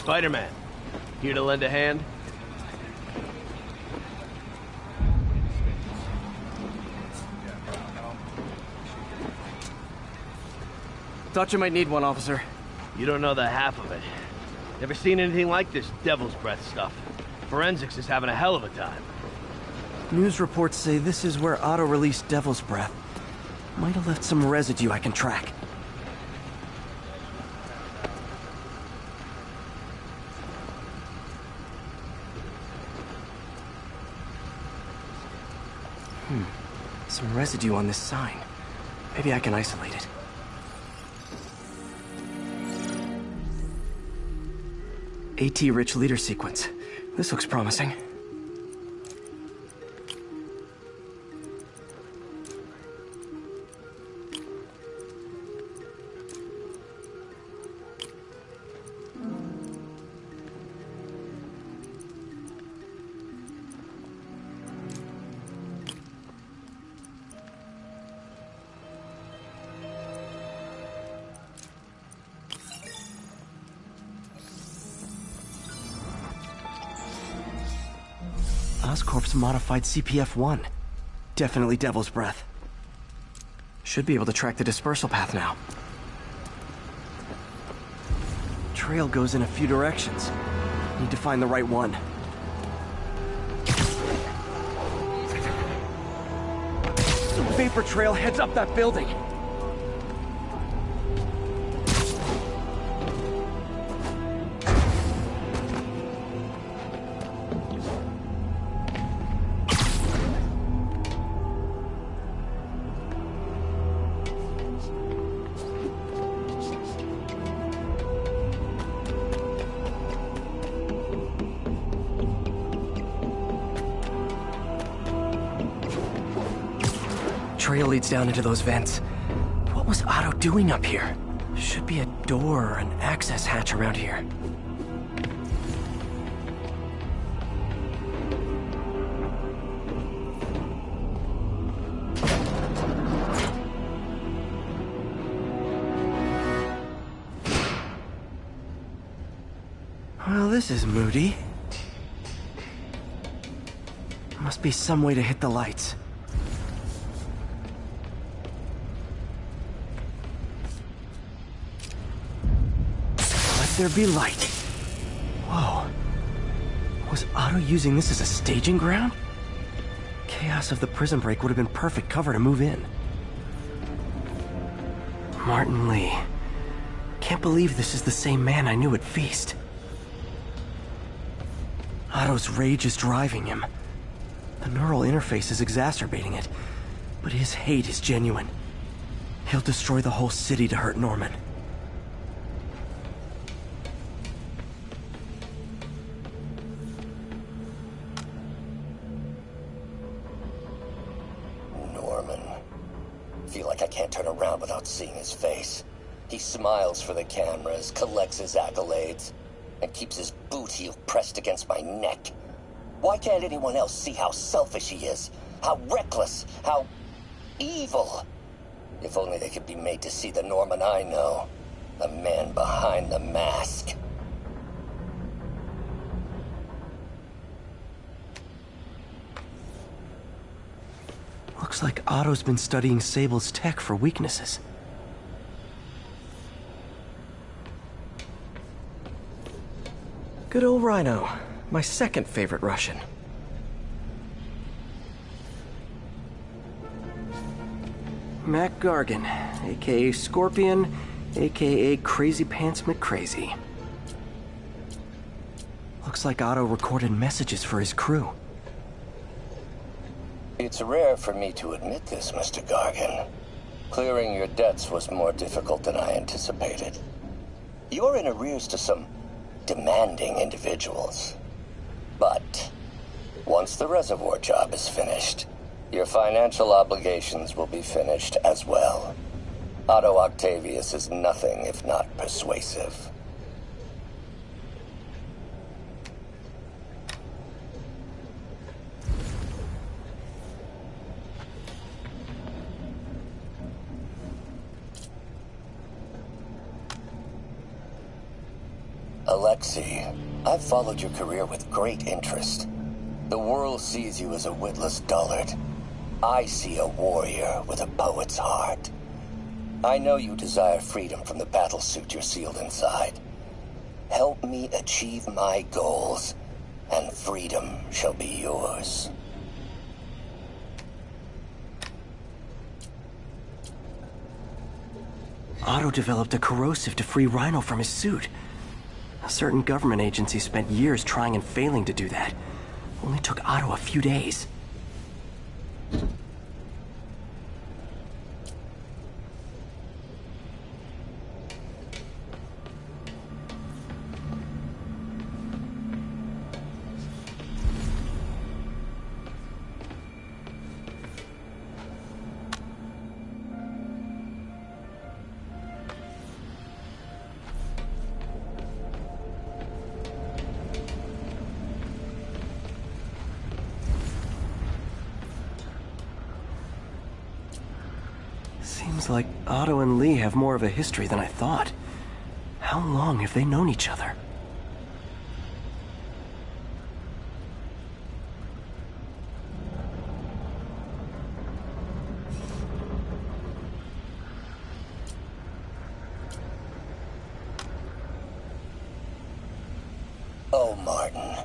Spider-Man. Here to lend a hand? Thought you might need one, officer. You don't know the half of it. Never seen anything like this devil's breath stuff. Forensics is having a hell of a time. News reports say this is where Otto released devil's breath. Might have left some residue I can track. Some residue on this sign. Maybe I can isolate it. AT-rich leader sequence. This looks promising. Oscorp's modified CPF-1. Definitely Devil's Breath. Should be able to track the dispersal path now. Trail goes in a few directions. Need to find the right one. Vapor trail heads up that building. Trail leads down into those vents. What was Otto doing up here? Should be a door or an access hatch around here. Well, this is moody. Must be some way to hit the lights. There be light. Whoa. Was Otto using this as a staging ground? Chaos of the prison break would have been perfect cover to move in. Martin Lee. Can't believe this is the same man I knew at Feast. Otto's rage is driving him. The neural interface is exacerbating it, but his hate is genuine. He'll destroy the whole city to hurt Norman. Seeing his face. He smiles for the cameras, collects his accolades, and keeps his boot heel pressed against my neck. Why can't anyone else see how selfish he is? How reckless? How evil? If only they could be made to see the Norman I know. The man behind the mask. Looks like Otto's been studying Sable's tech for weaknesses. Good old Rhino. My second favorite Russian. Mac Gargan, aka Scorpion, aka Crazy Pants McCrazy. Looks like Otto recorded messages for his crew. It's rare for me to admit this, Mr. Gargan. Clearing your debts was more difficult than I anticipated. You're in arrears to some demanding individuals. But once the reservoir job is finished, your financial obligations will be finished as well. Otto Octavius is nothing if not persuasive. Alexei, I've followed your career with great interest. The world sees you as a witless dullard. I see a warrior with a poet's heart. I know you desire freedom from the battlesuit you're sealed inside. Help me achieve my goals, and freedom shall be yours. Otto developed a corrosive to free Rhino from his suit. A certain government agency spent years trying and failing to do that. Only took Otto a few days. Seems like Otto and Lee have more of a history than I thought. How long have they known each other? Oh, Martin.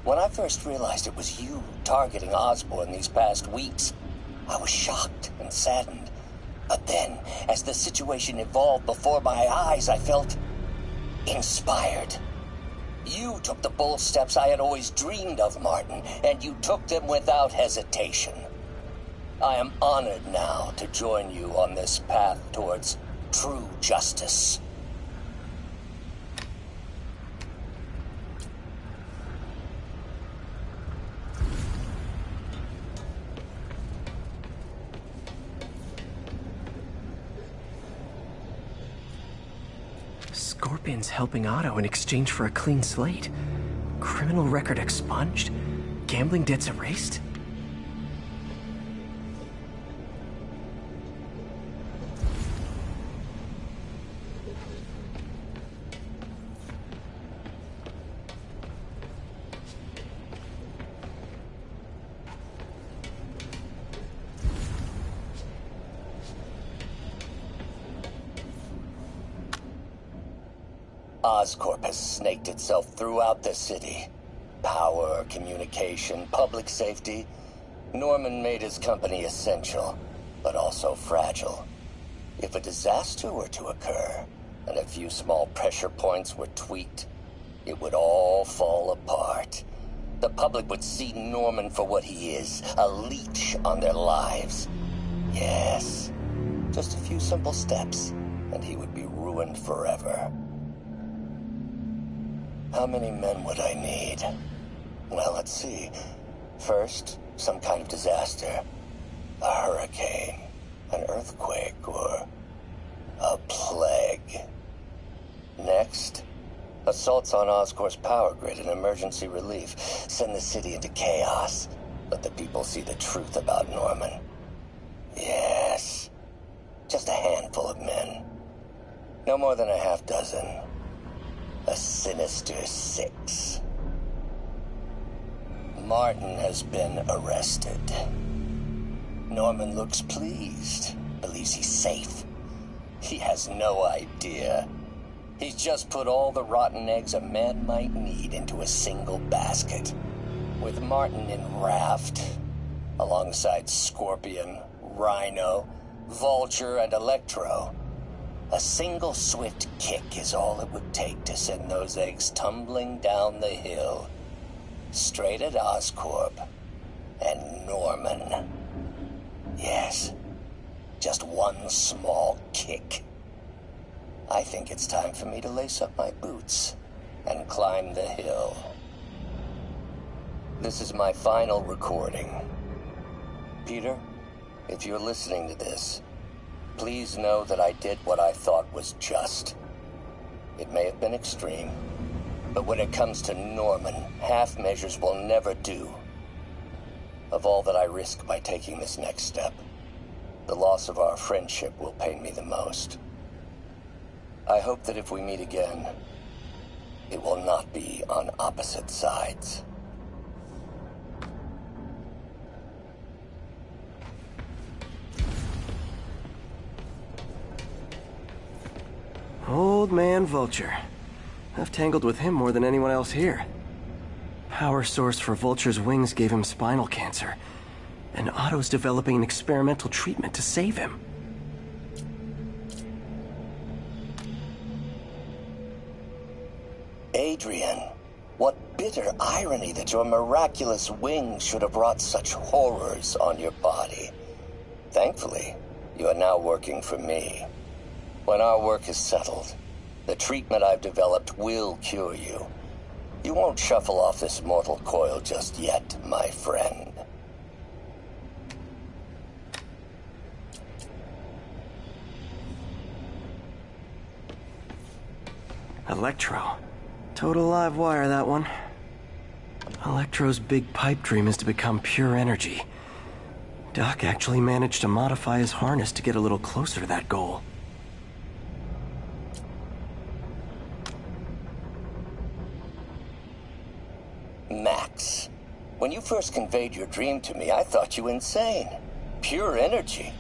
When I first realized it was you targeting Osborn these past weeks, I was shocked and saddened. But then, as the situation evolved before my eyes, I felt inspired. You took the bold steps I had always dreamed of, Martin, and you took them without hesitation. I am honored now to join you on this path towards true justice. Scorpion's helping Otto in exchange for a clean slate. Criminal record expunged? Gambling debts erased? Oscorp has snaked itself throughout the city. Power, communication, public safety. Norman made his company essential, but also fragile. If a disaster were to occur, and a few small pressure points were tweaked, it would all fall apart. The public would see Norman for what he is, a leech on their lives. Yes, just a few simple steps, and he would be ruined forever. How many men would I need? Well, let's see. First, some kind of disaster. A hurricane, an earthquake, or a plague. Next, assaults on Oscorp's power grid and emergency relief. Send the city into chaos. Let the people see the truth about Norman. Yes, just a handful of men. No more than a half dozen. A sinister 6. Martin has been arrested. Norman looks pleased, believes he's safe. He has no idea. He's just put all the rotten eggs a man might need into a single basket. With Martin in raft, alongside Scorpion, Rhino, Vulture, and Electro, a single swift kick is all it would take to send those eggs tumbling down the hill. Straight at Oscorp and Norman. Yes, just one small kick. I think it's time for me to lace up my boots and climb the hill. This is my final recording. Peter, if you're listening to this, please know that I did what I thought was just. It may have been extreme, but when it comes to Norman, half measures will never do. Of all that I risk by taking this next step, the loss of our friendship will pain me the most. I hope that if we meet again, it will not be on opposite sides. Old man Vulture. I've tangled with him more than anyone else here. Power source for Vulture's wings gave him spinal cancer, and Otto's developing an experimental treatment to save him. Adrian, what bitter irony that your miraculous wings should have brought such horrors on your body. Thankfully, you are now working for me. When our work is settled, the treatment I've developed will cure you. You won't shuffle off this mortal coil just yet, my friend. Electro. Total live wire, that one. Electro's big pipe dream is to become pure energy. Doc actually managed to modify his harness to get a little closer to that goal. Max, when you first conveyed your dream to me, I thought you insane. Pure energy.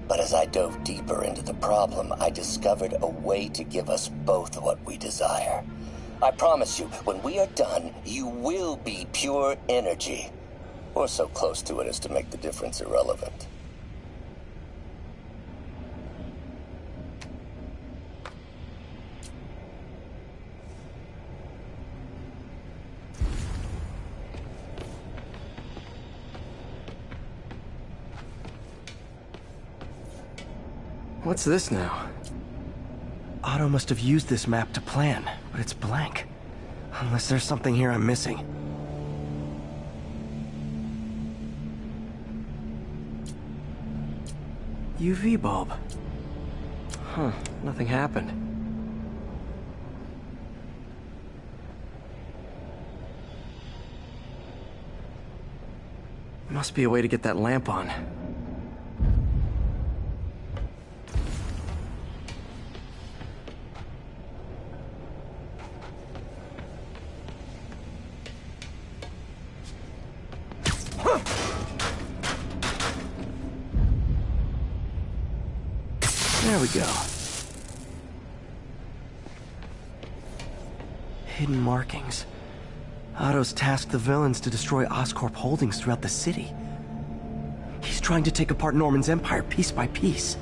But as I dove deeper into the problem, I discovered a way to give us both what we desire. I promise you, when we are done, you will be pure energy. Or so close to it as to make the difference irrelevant. What's this now? Otto must have used this map to plan, but it's blank. Unless there's something here I'm missing. UV bulb. Huh, nothing happened. Must be a way to get that lamp on. There we go. Hidden markings. Otto's tasked the villains to destroy Oscorp holdings throughout the city. He's trying to take apart Norman's empire piece by piece.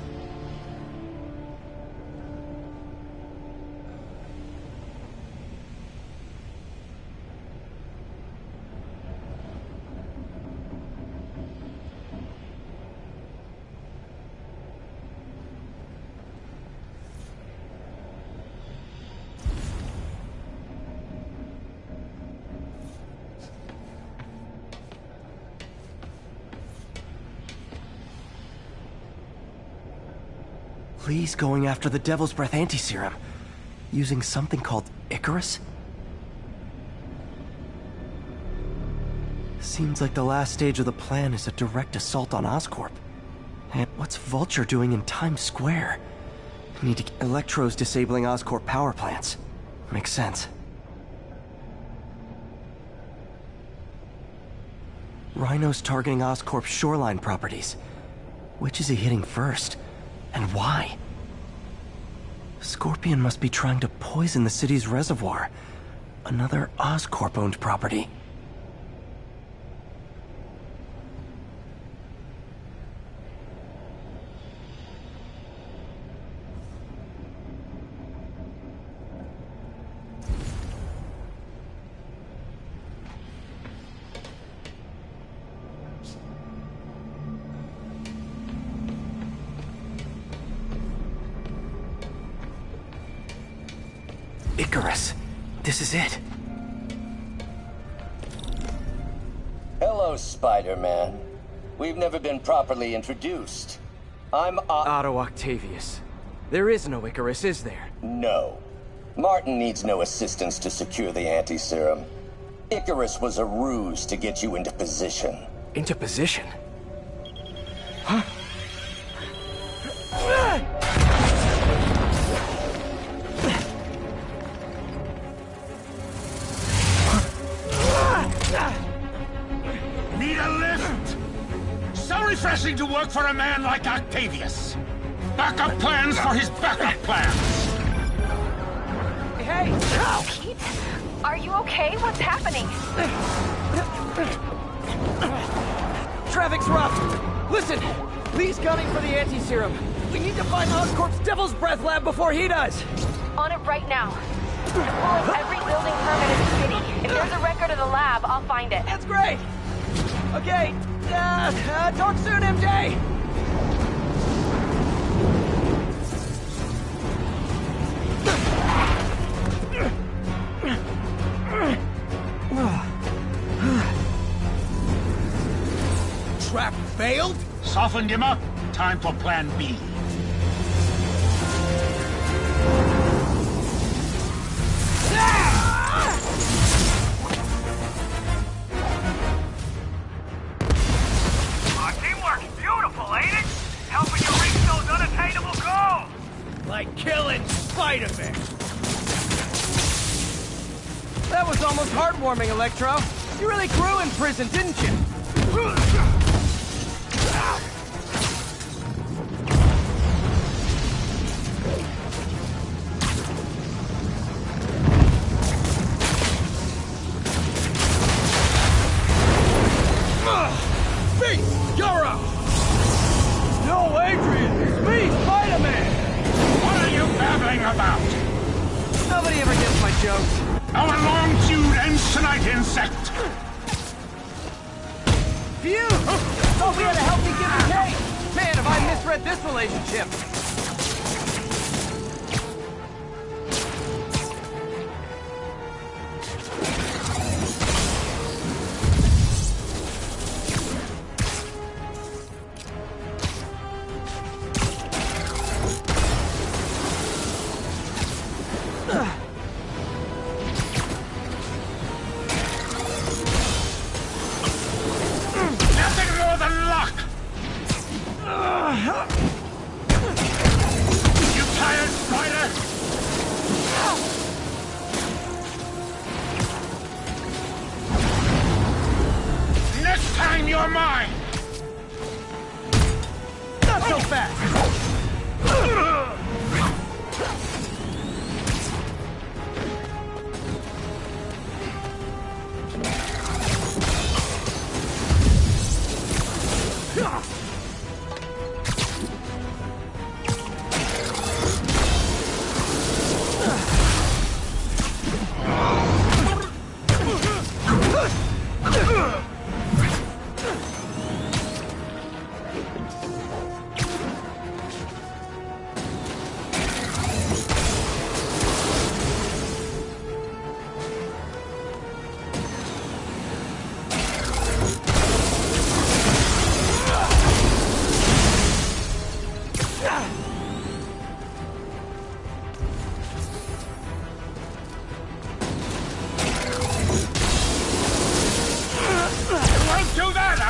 Lee's going after the Devil's Breath anti-serum, using something called Icarus? Seems like the last stage of the plan is a direct assault on Oscorp. And what's Vulture doing in Times Square? Need to... Electro's disabling Oscorp power plants. Makes sense. Rhino's targeting Oscorp's shoreline properties. Which is he hitting first? And why? Scorpion must be trying to poison the city's reservoir. Another Oscorp-owned property. Icarus. This is it. Hello, Spider-Man. We've never been properly introduced. I'm Otto Octavius. There is no Icarus, is there? No. Martin needs no assistance to secure the anti-serum. Icarus was a ruse to get you into position. Into position? Huh? embarrassing to work for a man like Octavius. Backup plans for his backup plans. Hey! Pete? Are you okay? What's happening? Traffic's rough. Listen, Lee's gunning for the anti-serum. We need to find Oscorp's Devil's Breath lab before he does. On it right now. Pull up every building permit in the city. If there's a record of the lab, I'll find it. That's great. Okay, talk soon, MJ. Trap failed? Softened him up. Time for plan B. Teamwork's beautiful, ain't it? Helping you reach those unattainable goals! Like killing Spider-Man. That was almost heartwarming, Electro. You really grew in prison, didn't you? You're up! No, Adrian! It's me, Spider-Man! What are you babbling about? Nobody ever gets my jokes. Our long feud ends tonight, insect. Phew! Thought we had a healthy give and take! Man, have I misread this relationship! Nothing more than luck. You tired, Spider? Next time you're mine. Not so fast!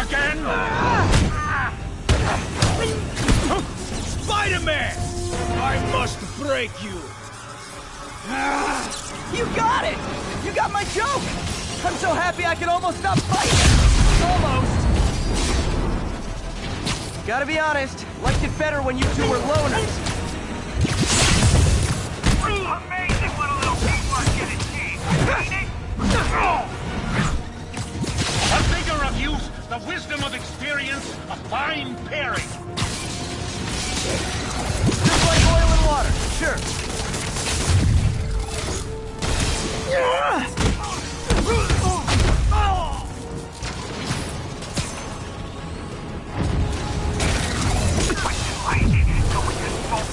Again? Spider-Man! I must break you. You got it! You got my joke! I'm so happy I can almost stop fighting! Almost! Gotta be honest, liked it better when you two were loners. Amazing what a little teamwork can achieve, ain't it? The vigor of youth, the wisdom of experience, a fine pairing. Just like oil and water, sure. Going to both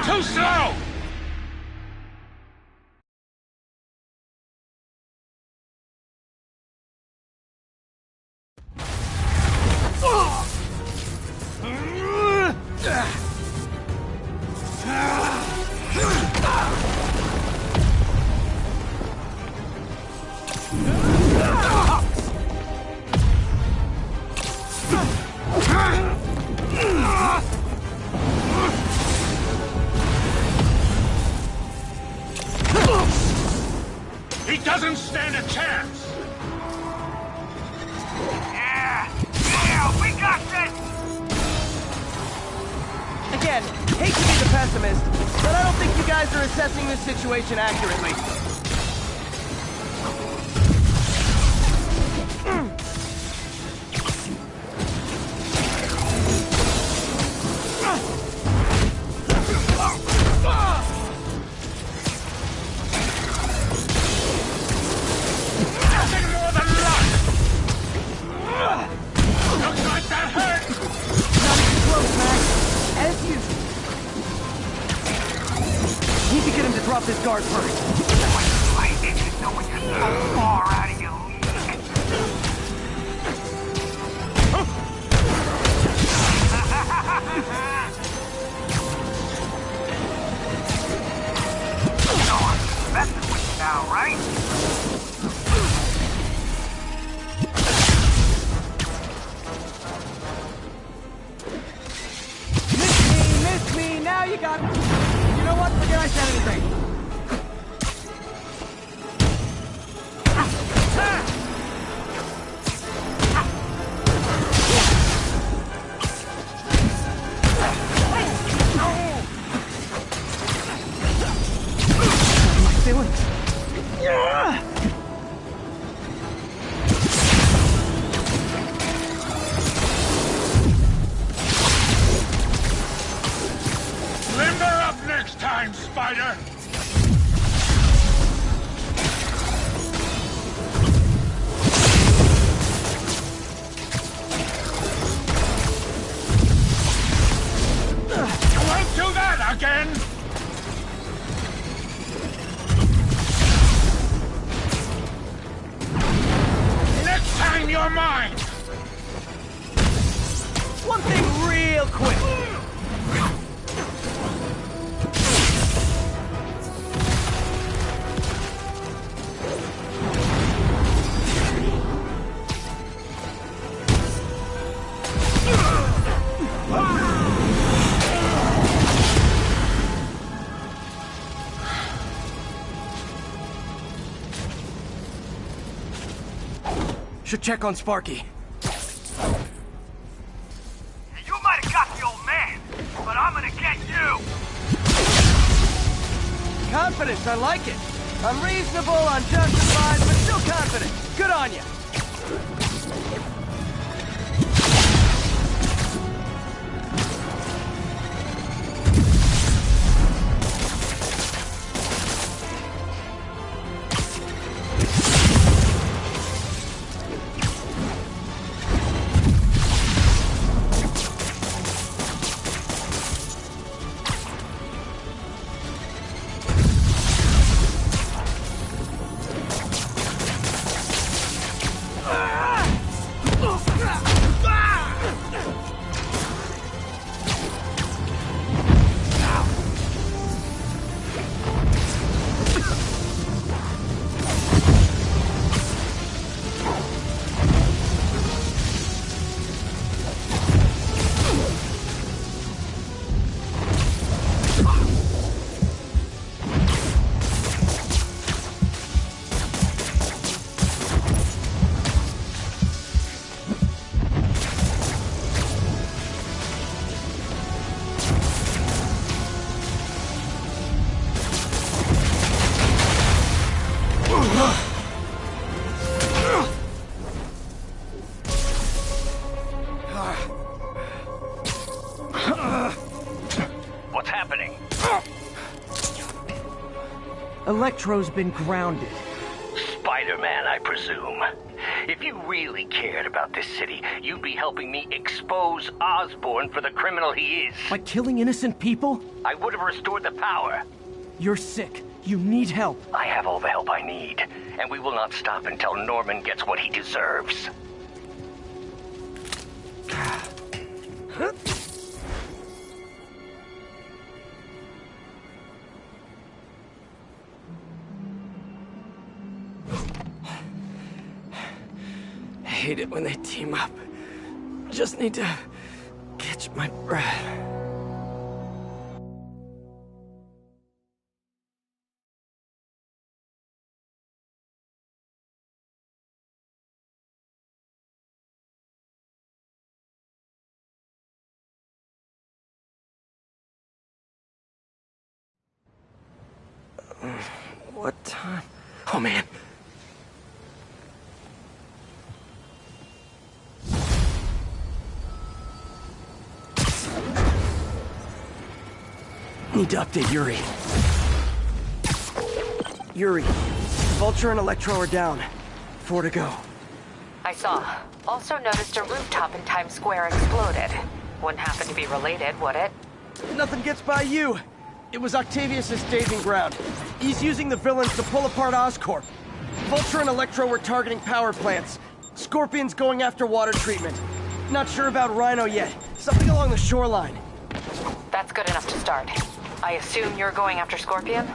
Too slow! He doesn't stand a chance! Yeah, we got this! Again, hate to be the pessimist, but I don't think you guys are assessing this situation accurately. Nothing more than luck! Looks like that hurt! Not even close, Max. As usual. Need to get him to drop this guard first. I didn't know when you're so far out of your No one's messing with you now, right? Miss me, now you got... You know what? Forget I said anything. My feelings. Limber up next time, Spider! Won't do that again! Next time you're mine! One thing real quick. Should check on Sparky. You might have got the old man, but I'm gonna get you! Confidence, I like it. Unreasonable, unjustified, but still confident. Good on you. Ah! Electro's been grounded. Spider-Man, I presume. If you really cared about this city, you'd be helping me expose Osborn for the criminal he is. By killing innocent people? I would have restored the power. You're sick. You need help. I have all the help I need, and we will not stop until Norman gets what he deserves. I hate it when they team up. Just need to catch my breath. What time? Oh, man. Need to update Yuri. Yuri, Vulture and Electro are down. 4 to go. I saw. Also noticed a rooftop in Times Square exploded. Wouldn't happen to be related, would it? Nothing gets by you. It was Octavius' staging ground. He's using the villains to pull apart Oscorp. Vulture and Electro were targeting power plants. Scorpion's going after water treatment. Not sure about Rhino yet. Something along the shoreline. That's good enough to start. I assume you're going after Scorpion?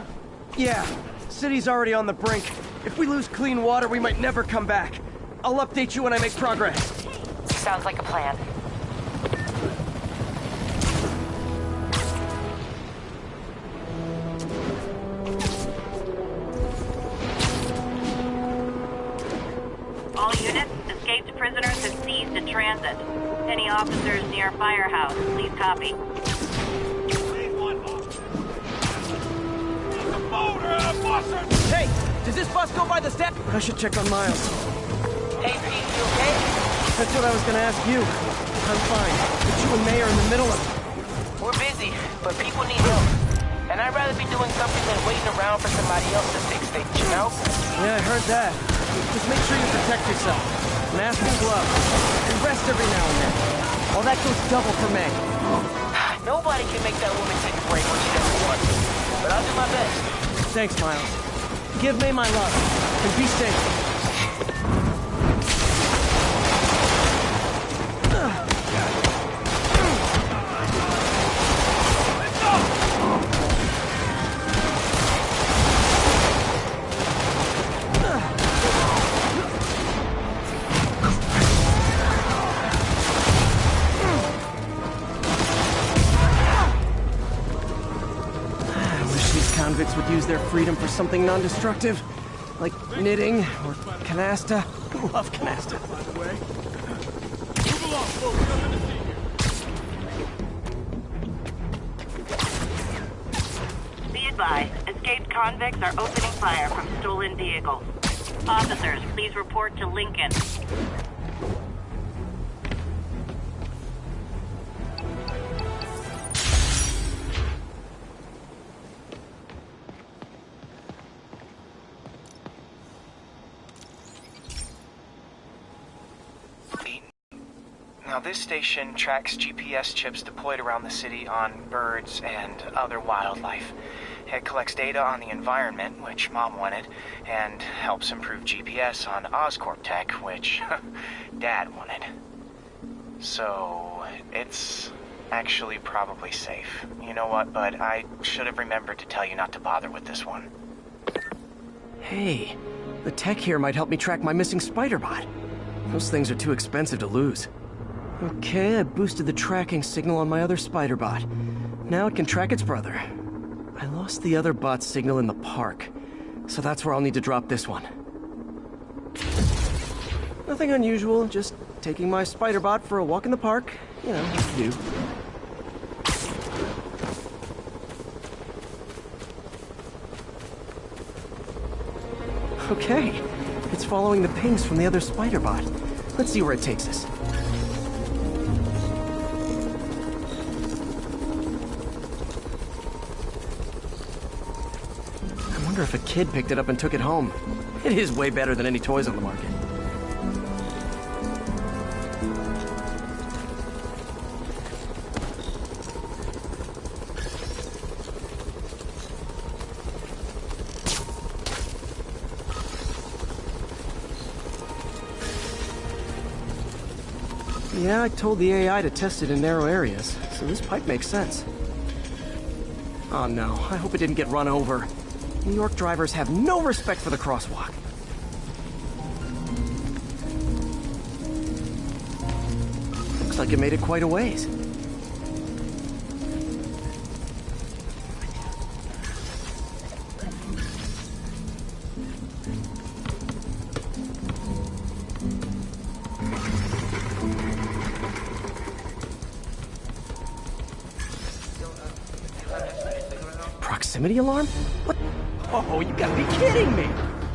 Yeah. City's already on the brink. If we lose clean water, we might never come back. I'll update you when I make progress. Sounds like a plan. All units, escaped prisoners have seized in transit. Any officers near Firehouse, please copy. Hey! Does this bus go by the step? I should check on Miles. Hey, Pete, you okay? That's what I was gonna ask you. I'm fine, but you and May are in the middle of it. We're busy, but people need help. And I'd rather be doing something than waiting around for somebody else to fix things, you know? Yeah, I heard that. Just make sure you protect yourself. Mask and gloves. And rest every now and then. All that goes double for May. Nobody can make that woman take a break when she doesn't want to. But I'll do my best. Thanks, Miles. Give May my love. And be safe. Convicts would use their freedom for something non-destructive, like knitting or canasta. Love canasta. By the way. Move along, folks. Nothing to see here. Be advised, escaped convicts are opening fire from stolen vehicles. Officers, please report to Lincoln. Now, this station tracks GPS chips deployed around the city on birds and other wildlife. It collects data on the environment, which Mom wanted, and helps improve GPS on Oscorp tech, which Dad wanted. So, it's actually probably safe. You know what, bud? I should have remembered to tell you not to bother with this one. Hey, the tech here might help me track my missing Spider-Bot. Those things are too expensive to lose. Okay, I boosted the tracking signal on my other Spider-Bot. Now it can track its brother. I lost the other bot's signal in the park, so that's where I'll need to drop this one. Nothing unusual, just taking my Spider-Bot for a walk in the park. You know, like you do. Okay, it's following the pings from the other Spider-Bot. Let's see where it takes us. wonder if a kid picked it up and took it home. It is way better than any toys on the market. Yeah, I told the AI to test it in narrow areas, so this pipe makes sense. Oh no, I hope it didn't get run over. New York drivers have no respect for the crosswalk. Looks like it made it quite a ways. Proximity alarm? What? Oh, you gotta be kidding me!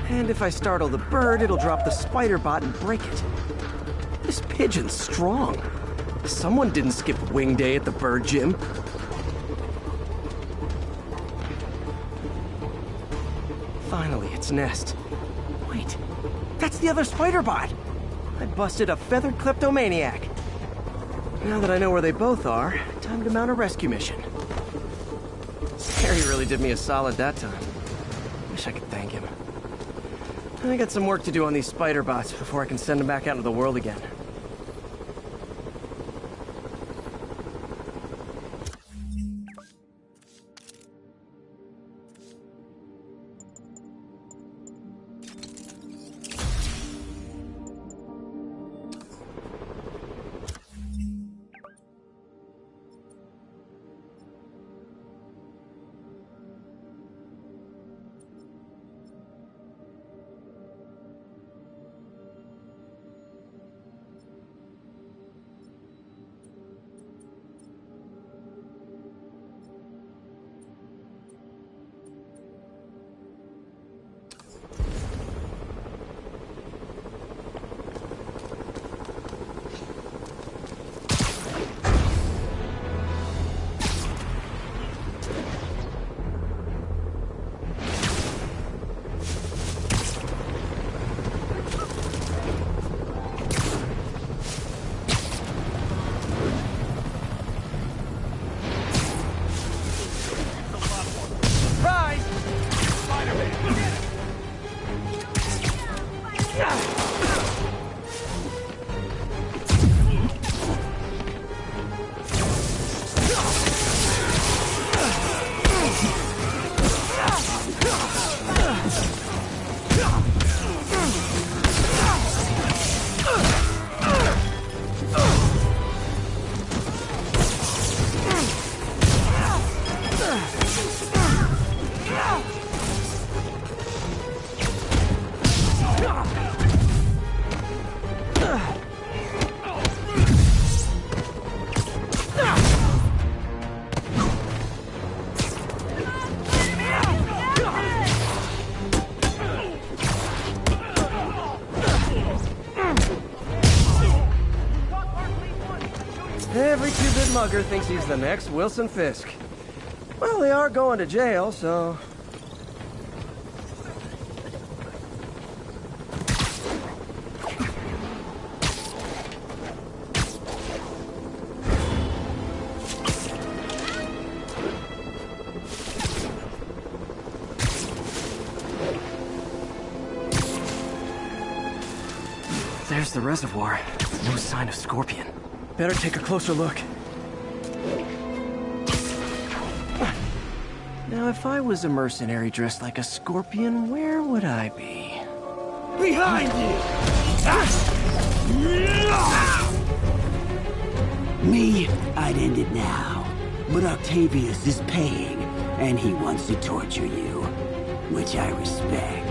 And if I startle the bird, it'll drop the spider bot and break it. This pigeon's strong. Someone didn't skip wing day at the bird gym. Finally, its nest. Wait, that's the other spider bot! I busted a feathered kleptomaniac. Now that I know where they both are, time to mount a rescue mission. Harry really did me a solid that time. Wish I could thank him. I got some work to do on these spider bots before I can send them back out into the world again. Every two-bit mugger thinks he's the next Wilson Fisk. Well, they are going to jail, so... There's the reservoir. No sign of Scorpion. Better take a closer look. Now, if I was a mercenary dressed like a scorpion, where would I be? Behind you! Me, I'd end it now. But Octavius is paying, and he wants to torture you. Which I respect.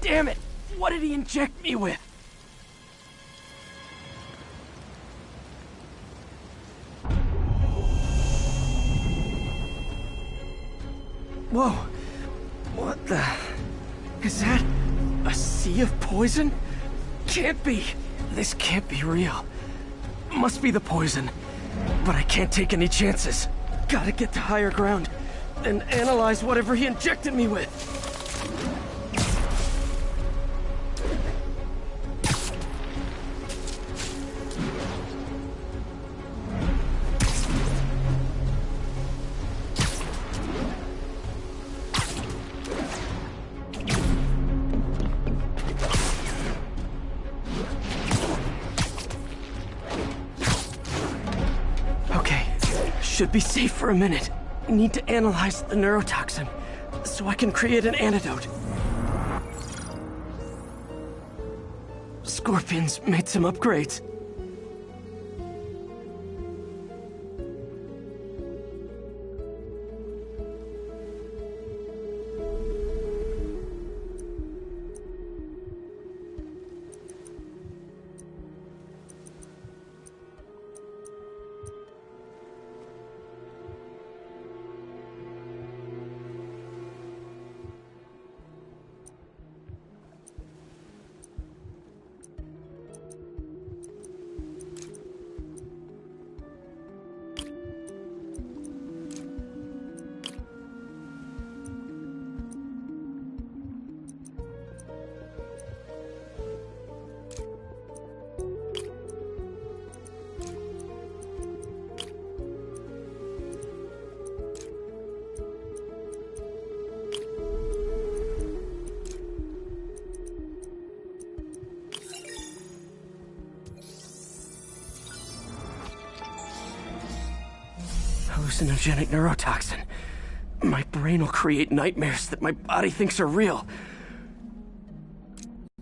Damn it! What did he inject me with? Whoa! What the... Is that... a sea of poison? Can't be! This can't be real. Must be the poison. But I can't take any chances. Gotta get to higher ground. and analyze whatever he injected me with. Should be safe for a minute. Need to analyze the neurotoxin so I can create an antidote. Scorpion's made some upgrades. Hallucinogenic neurotoxin. My brain will create nightmares that my body thinks are real.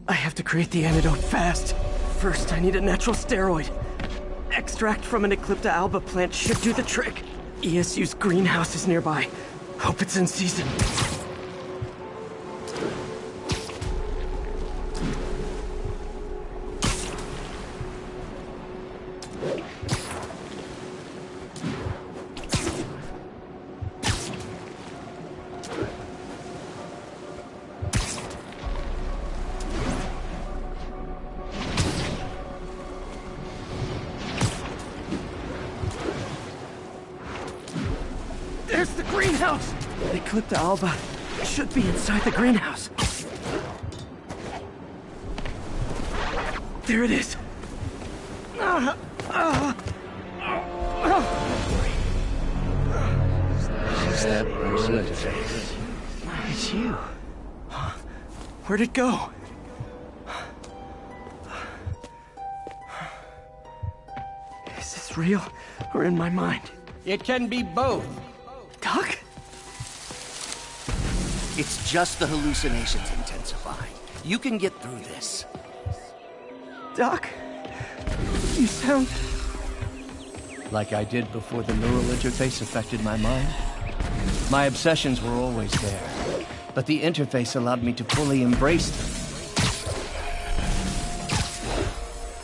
I have to create the antidote fast. First, I need a natural steroid. Extract from an Eclipta alba plant should do the trick. ESU's greenhouse is nearby. Hope it's in season. There's the greenhouse! The Eclipta alba should be inside the greenhouse. There it is. Is that person interface? It's you. Where'd it go? Is this real or in my mind? It can be both. Doc? It's just the hallucinations intensifying. You can get through this. Doc? You sound... Like I did before the neural interface affected my mind. My obsessions were always there, but the interface allowed me to fully embrace them.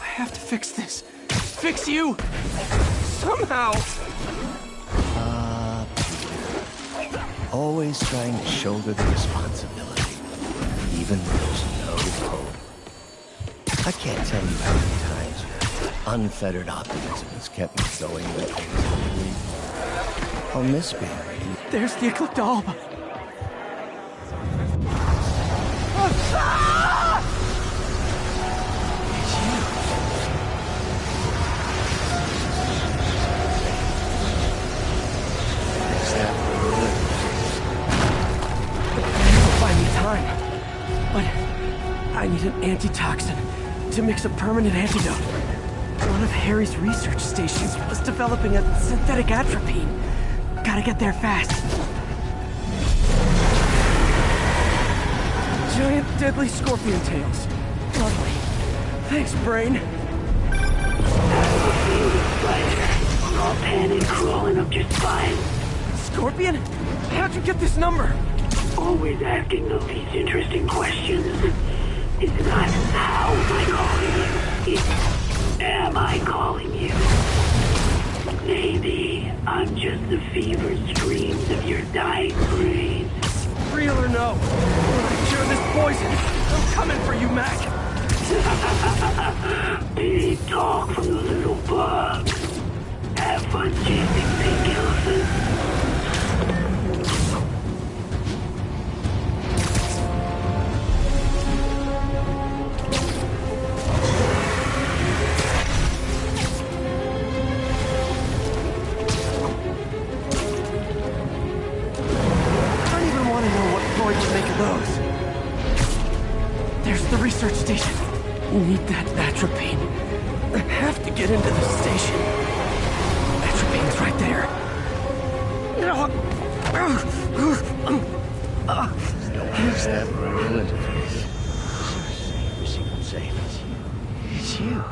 I have to fix this. Fix you! Somehow! Always trying to shoulder the responsibility, even when there's no hope. I can't tell you how many times your unfettered optimism has kept me going when things are bleak. I'll miss being with you. There's the Eclipta alba. But I need an antitoxin to mix a permanent antidote. One of Harry's research stations was developing a synthetic atropine. Gotta get there fast. Giant deadly scorpion tails. Lovely. Thanks, brain. All panic crawling up your spine. Scorpion? How'd you get this number? Always asking the least interesting questions. It's not how am I calling you, it's am I calling you. Maybe I'm just the fevered screams of your dying brain. Real or no, when I cure this poison, I'm coming for you, Mac. Big talk from the little bug. Have fun chasing pink elephants. make of those. There's the research station. Need that atropine. I have to get into the station. Atropine's right there. Is that real interface? It's you.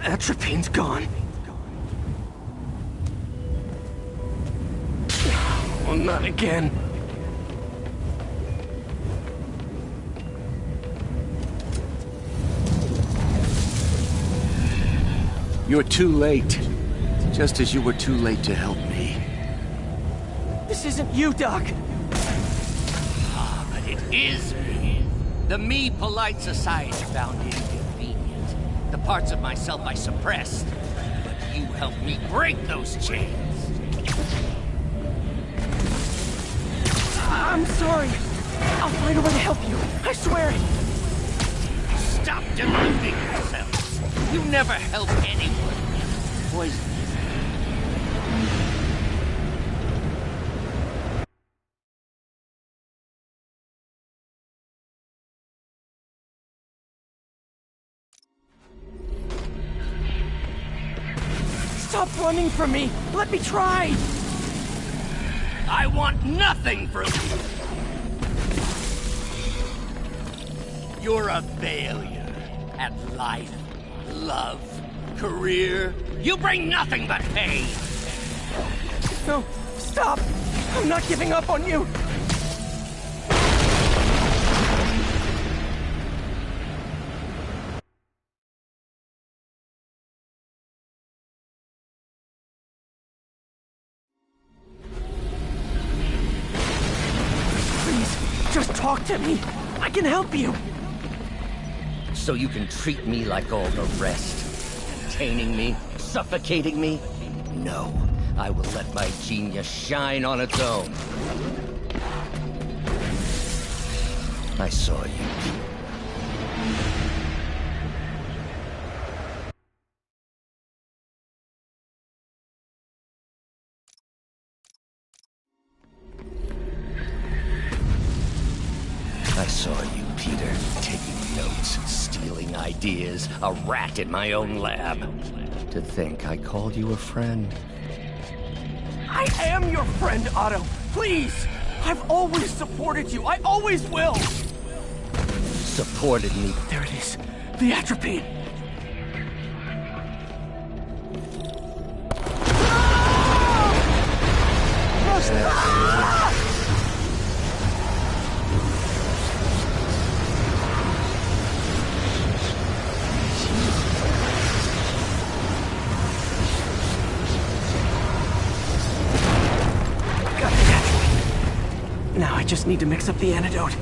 Atropine's gone. Oh, not again. You're too late. Just as you were too late to help me. This isn't you, Doc. Ah, but it is me. The me polite society found inconvenient. The parts of myself I suppressed. But you helped me break those chains. I'm sorry. I'll find a way to help you. I swear it. Stop deluding yourselves. You never help anyone. Poison. Stop running from me. Let me try. I want nothing from you. You're a failure at life, love, career. You bring nothing but pain. No, stop. I'm not giving up on you. Just talk to me. I can help you. So you can treat me like all the rest. Containing me, suffocating me. No, I will let my genius shine on its own. I saw you. I saw you, Peter, taking notes, stealing ideas, a rat in my own lab. To think I called you a friend. I am your friend, Otto. Please! I've always supported you. I always will! Supported me. There it is. The atropine. Now I just need to mix up the antidote.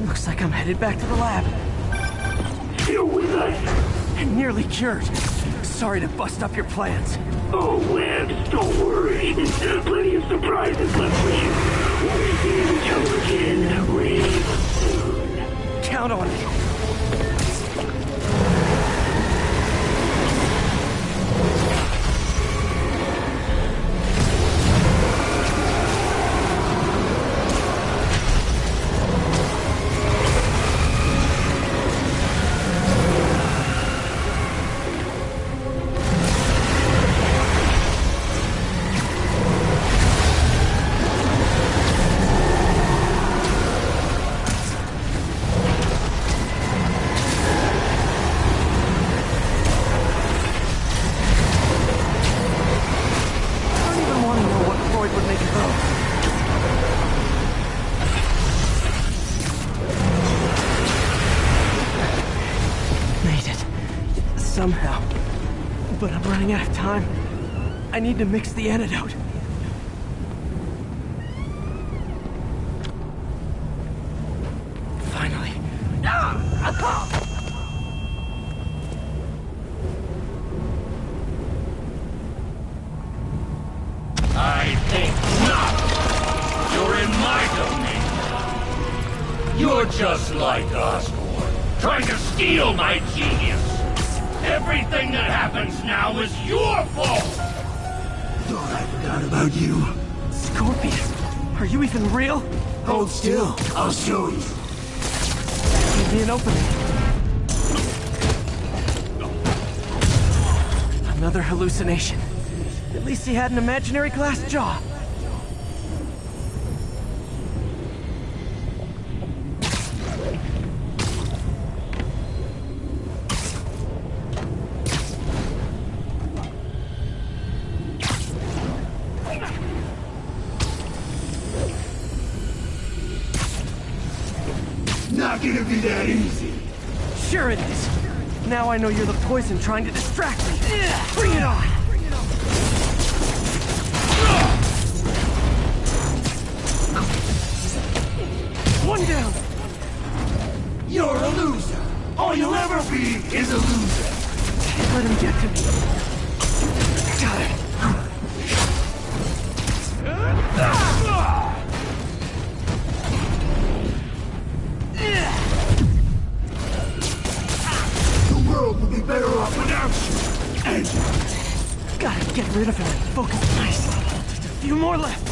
Looks like I'm headed back to the lab. Still with us? I'm nearly cured. Sorry to bust up your plans. Oh, Labs, don't worry. Plenty of surprises left for you. We'll see each other again real soon. Count on me. Somehow. But I'm running out of time. I need to mix the antidote. Finally. I think not. You're in my domain. You're just like Osborn, trying to steal my genius. Everything that happens now is your fault! Thought I forgot about you. Scorpius, are you even real? Hold still. I'll show you. Give me an opening. Another hallucination. At least he had an imaginary glass jaw. Not gonna be that easy. Sure it is. Now I know you're the poison trying to distract me. Bring it on! One down! You're a loser. All you'll ever be is a loser. Can't let him get to me. Got it. The world will be better off without you. And Gotta get rid of him and focus nice. Just a few more left.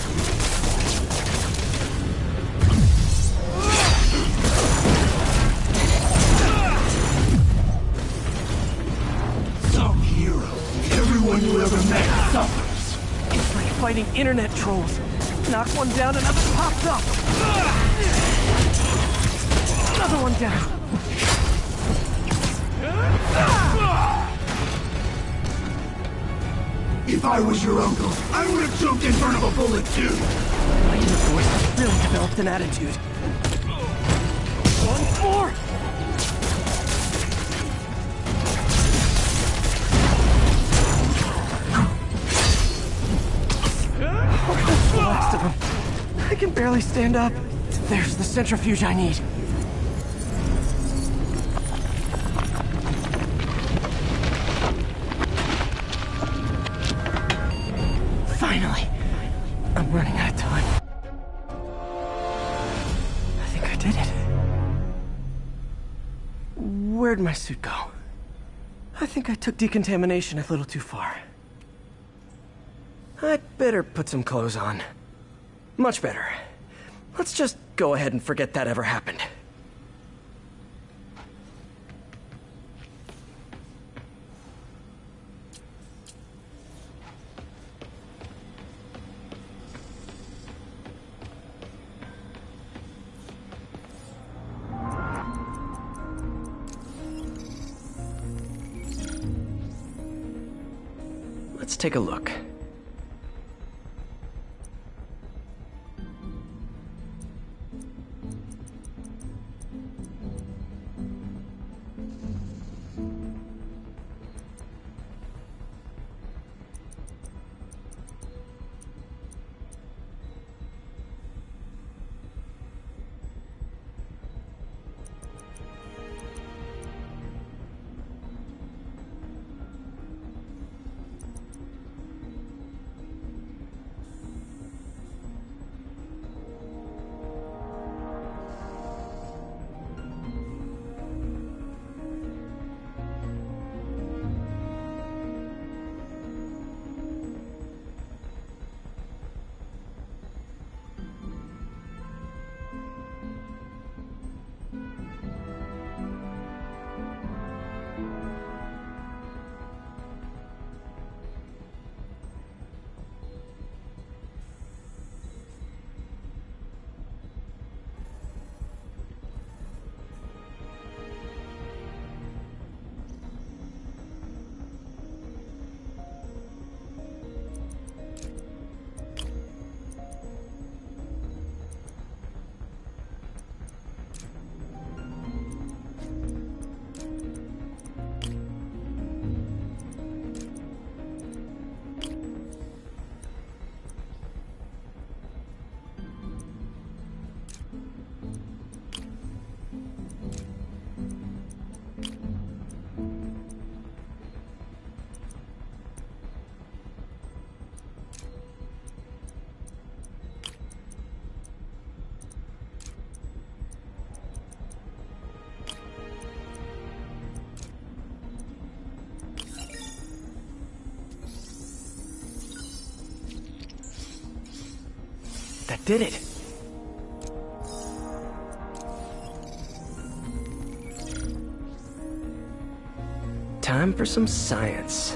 some hero, everyone you ever met suffers. It's like fighting internet trolls. Knock one down, another pops up. Another one down. If I was your uncle, I would have choked in front of a bullet too. My inner voice has really developed an attitude. One more! That's the last of them. I can barely stand up. There's the centrifuge I need. Finally. I'm running out of time. I think I did it. Where'd my suit go? I think I took decontamination a little too far. I'd better put some clothes on. Much better. Let's just go ahead and forget that ever happened. Let's take a look. That did it. time for some science.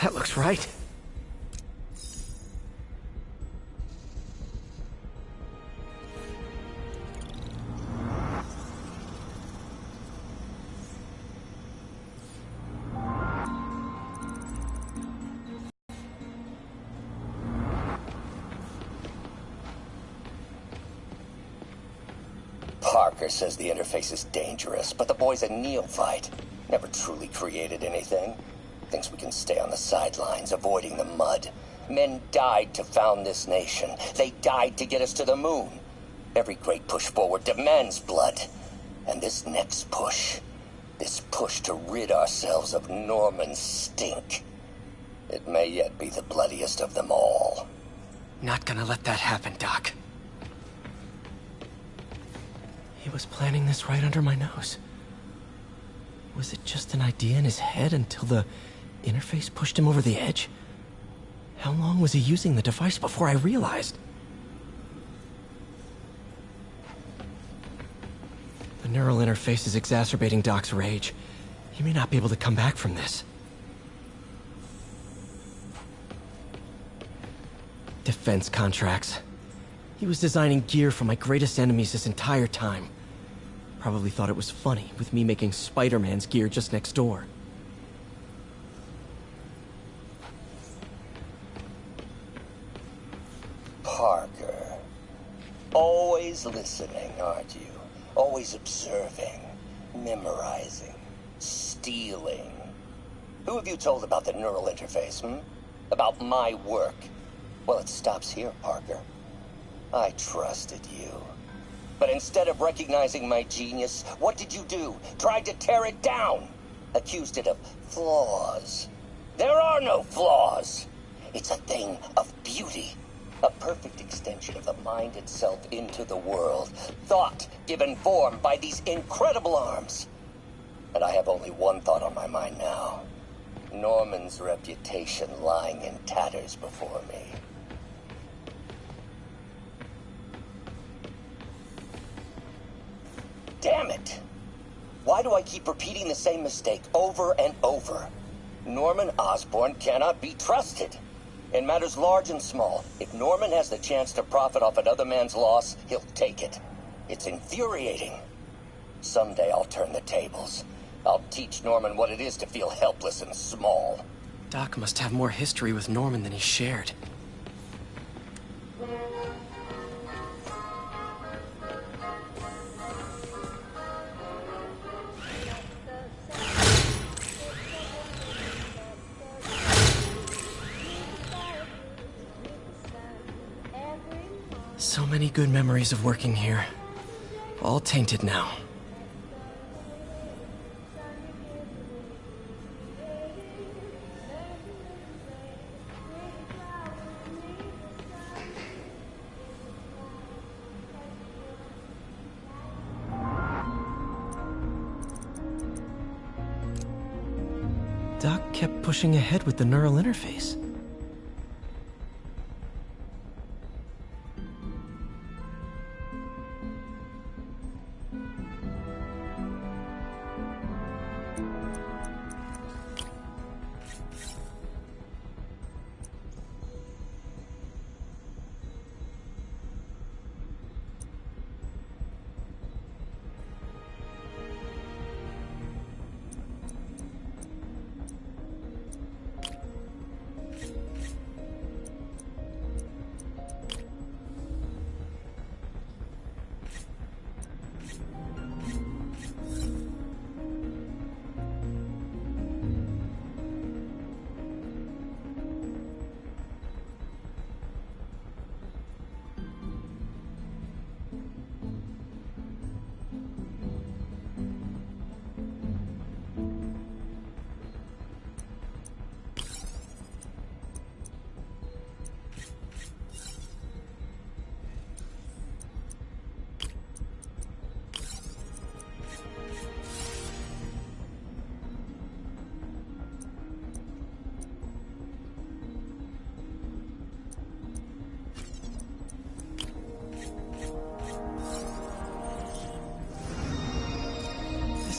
That looks right. Parker says the interface is dangerous, but the boy's a neophyte. Never truly created anything. Thinks we can stay on the sidelines, avoiding the mud. Men died to found this nation. They died to get us to the moon. Every great push forward demands blood. And this next push, this push to rid ourselves of Norman's stink, it may yet be the bloodiest of them all. Not gonna let that happen, Doc. He was planning this right under my nose. Was it just an idea in his head until the interface pushed him over the edge? How long was he using the device before I realized? The neural interface is exacerbating Doc's rage. He may not be able to come back from this. Defense contracts. He was designing gear for my greatest enemies this entire time. Probably thought it was funny, with me making Spider-Man's gear just next door. Parker. Always listening, aren't you? Always observing, memorizing, stealing. Who have you told about the neural interface, About my work? Well, it stops here, Parker. I trusted you. But instead of recognizing my genius, what did you do? Tried to tear it down. Accused it of flaws. There are no flaws. It's a thing of beauty. A perfect extension of the mind itself into the world. Thought given form by these incredible arms. And I have only one thought on my mind now. Norman's reputation lying in tatters before me. Damn it! Why do I keep repeating the same mistake over and over? Norman Osborn cannot be trusted. In matters large and small, if Norman has the chance to profit off another man's loss, he'll take it. It's infuriating. Someday I'll turn the tables. I'll teach Norman what it is to feel helpless and small. Doc must have more history with Norman than he shared. So many good memories of working here. All tainted now. Doc kept pushing ahead with the neural interface.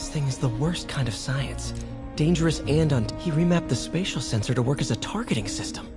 This thing is the worst kind of science. Dangerous and he remapped the spatial sensor to work as a targeting system.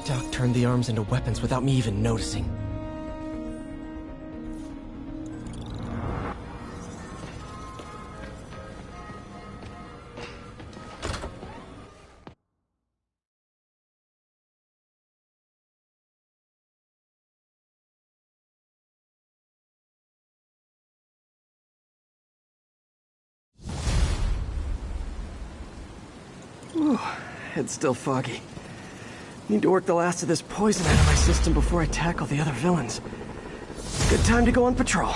Doc turned the arms into weapons without me even noticing. Whew, head's still foggy. Need to work the last of this poison out of my system before I tackle the other villains. Good time to go on patrol.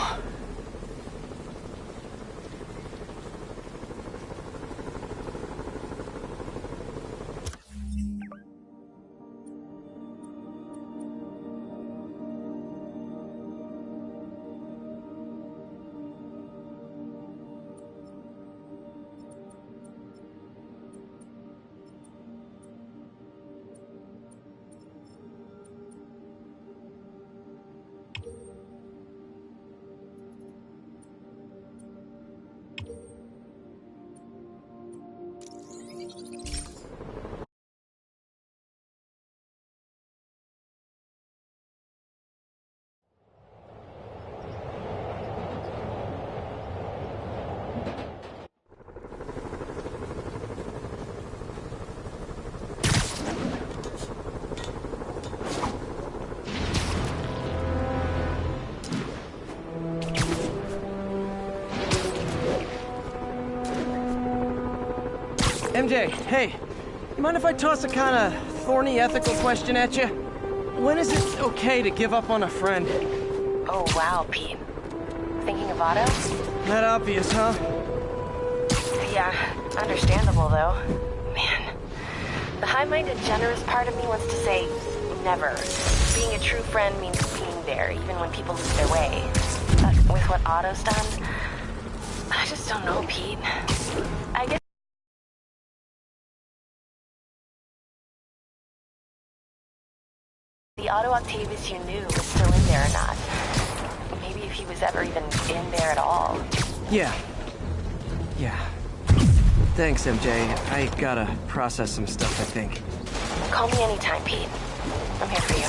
MJ, hey, you mind if I toss a kind of thorny ethical question at you? When is it okay to give up on a friend? Oh, wow, Pete. Thinking of Otto? That obvious, huh? Yeah, understandable, though. Man, the high-minded, generous part of me wants to say never. Being a true friend means being there, even when people lose their way. But with what Otto's done, I just don't know, Pete. I guess the Otto Octavius you knew was still in there or not. Maybe if he was ever even in there at all. Yeah. Thanks, MJ. I gotta process some stuff, I think. Call me anytime, Pete. I'm here for you.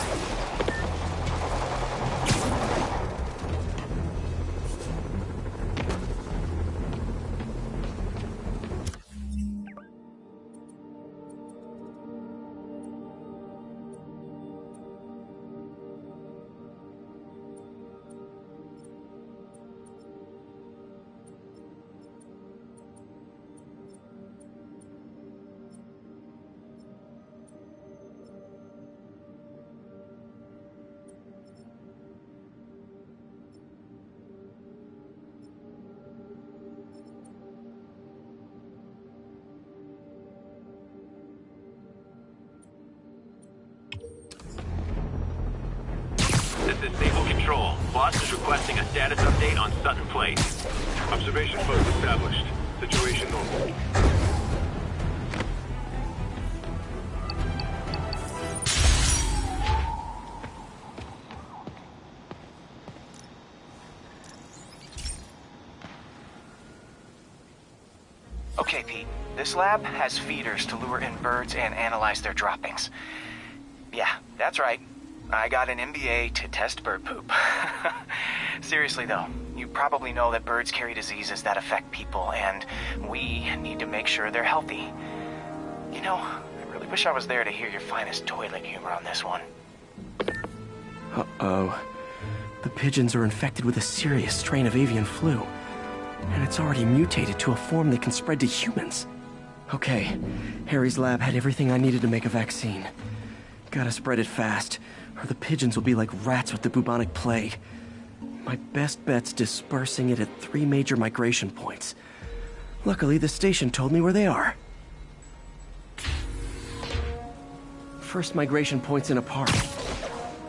This is Naval Control. Boss is requesting a status update on Sutton Place. Observation post established. Situation normal. Okay, Pete. This lab has feeders to lure in birds and analyze their droppings. Yeah, that's right. I got an MBA to test bird poop. Seriously though, you probably know that birds carry diseases that affect people, and we need to make sure they're healthy. You know, I really wish I was there to hear your finest toilet humor on this one. Uh-oh. The pigeons are infected with a serious strain of avian flu, and it's already mutated to a form that can spread to humans. Okay, Harry's lab had everything I needed to make a vaccine. Gotta spread it fast, or the pigeons will be like rats with the bubonic plague. My best bet's dispersing it at 3 major migration points. Luckily, the station told me where they are. First migration point's in a park.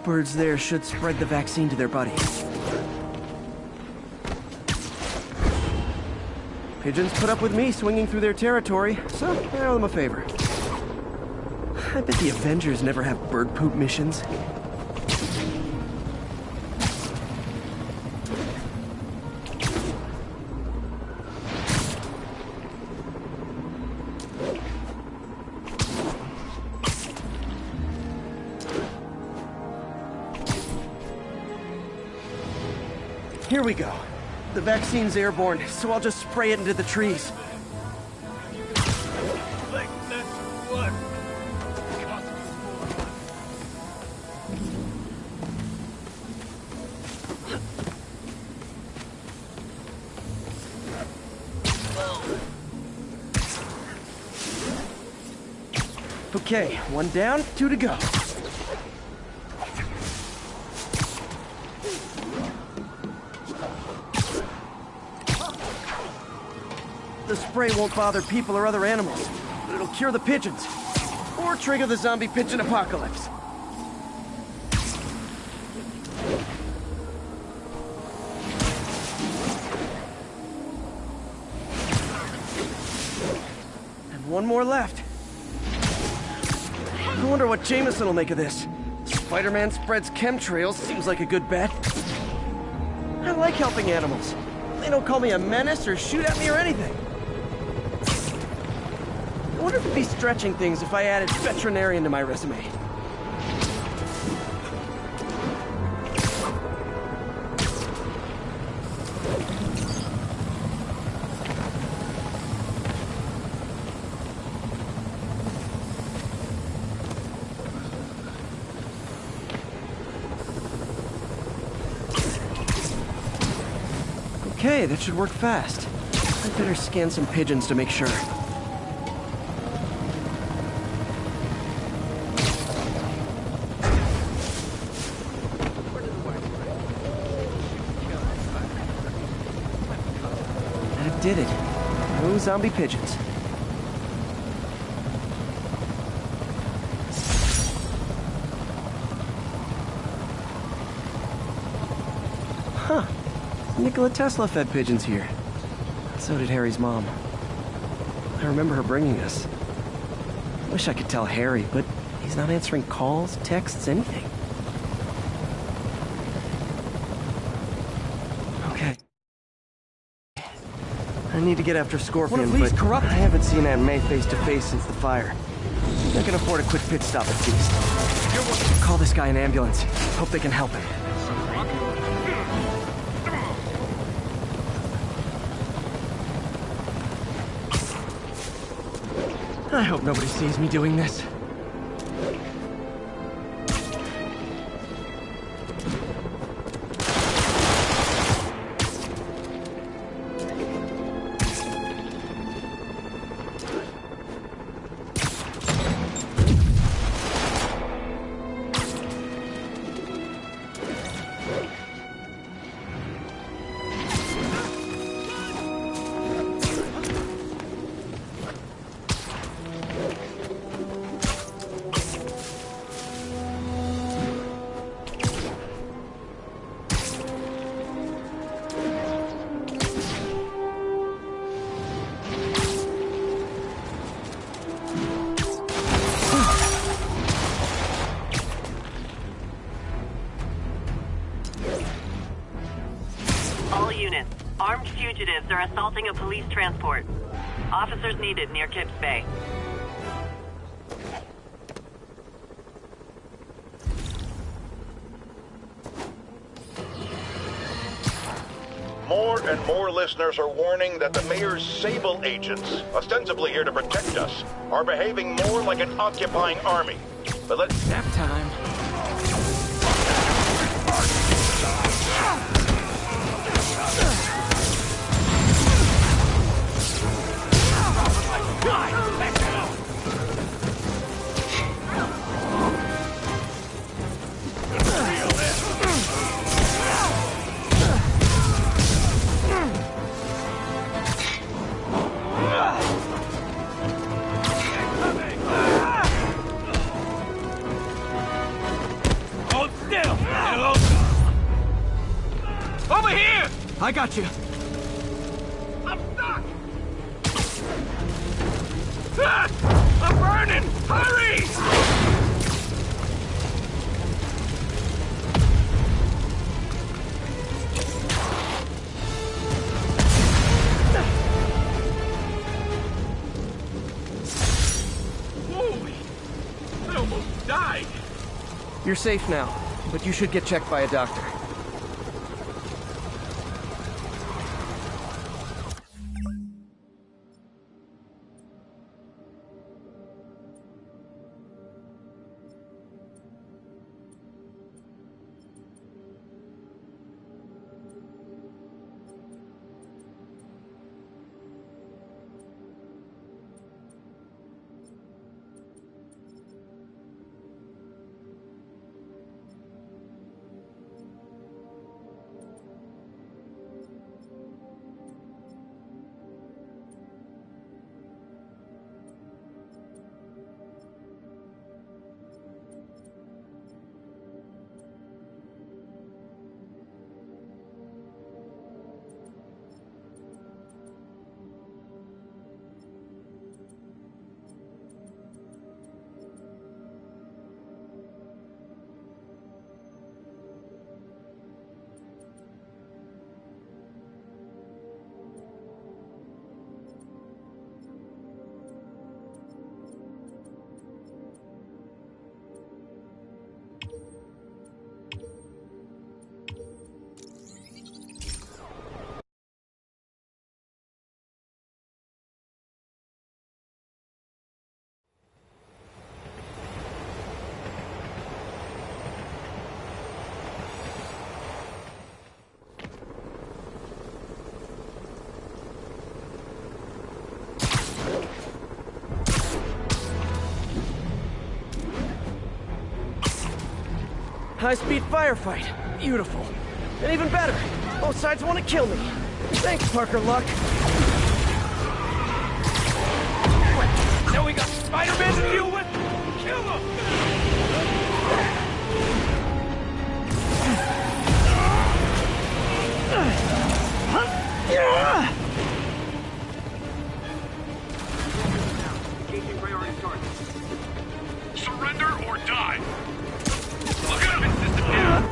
Birds there should spread the vaccine to their buddies. Pigeons put up with me swinging through their territory, so I owe them a favor. I bet the Avengers never have bird poop missions. Here we go. The vaccine's airborne, so I'll just spray it into the trees. Like that's what Okay, one down, 2 to go. The spray won't bother people or other animals, but it'll cure the pigeons. Or trigger the zombie pigeon apocalypse. And one more left. I wonder what Jameson will make of this. Spider-Man spreads chemtrails, seems like a good bet. I like helping animals. They don't call me a menace or shoot at me or anything. I wonder if it'd be stretching things if I added veterinarian to my resume. Okay, that should work fast. I'd better scan some pigeons to make sure. That did it. No zombie pigeons. Huh. Nikola Tesla fed pigeons here. So did Harry's mom. I remember her bringing us. Wish I could tell Harry, but he's not answering calls, texts, anything. Okay. I need to get after Scorpion, but corrupt. I haven't seen Aunt May face to face since the fire. I can afford a quick pit stop at least. Call this guy an ambulance. Hope they can help him. I hope nobody sees me doing this. Armed fugitives are assaulting a police transport. Officers needed near Kips Bay. More and more listeners are warning that the mayor's Sable agents, ostensibly here to protect us, are behaving more like an occupying army. But let's... Nap time. Over here! I got you. I'm stuck! Ah! I'm burning! Hurry! Holy! I almost died! You're safe now, but you should get checked by a doctor. High-speed firefight. Beautiful. And even better, both sides want to kill me. Thanks, Parker Luck. Now we got Spider-Man to deal with? Kill him! Engaging priority target. Surrender or die! Look at him and system down!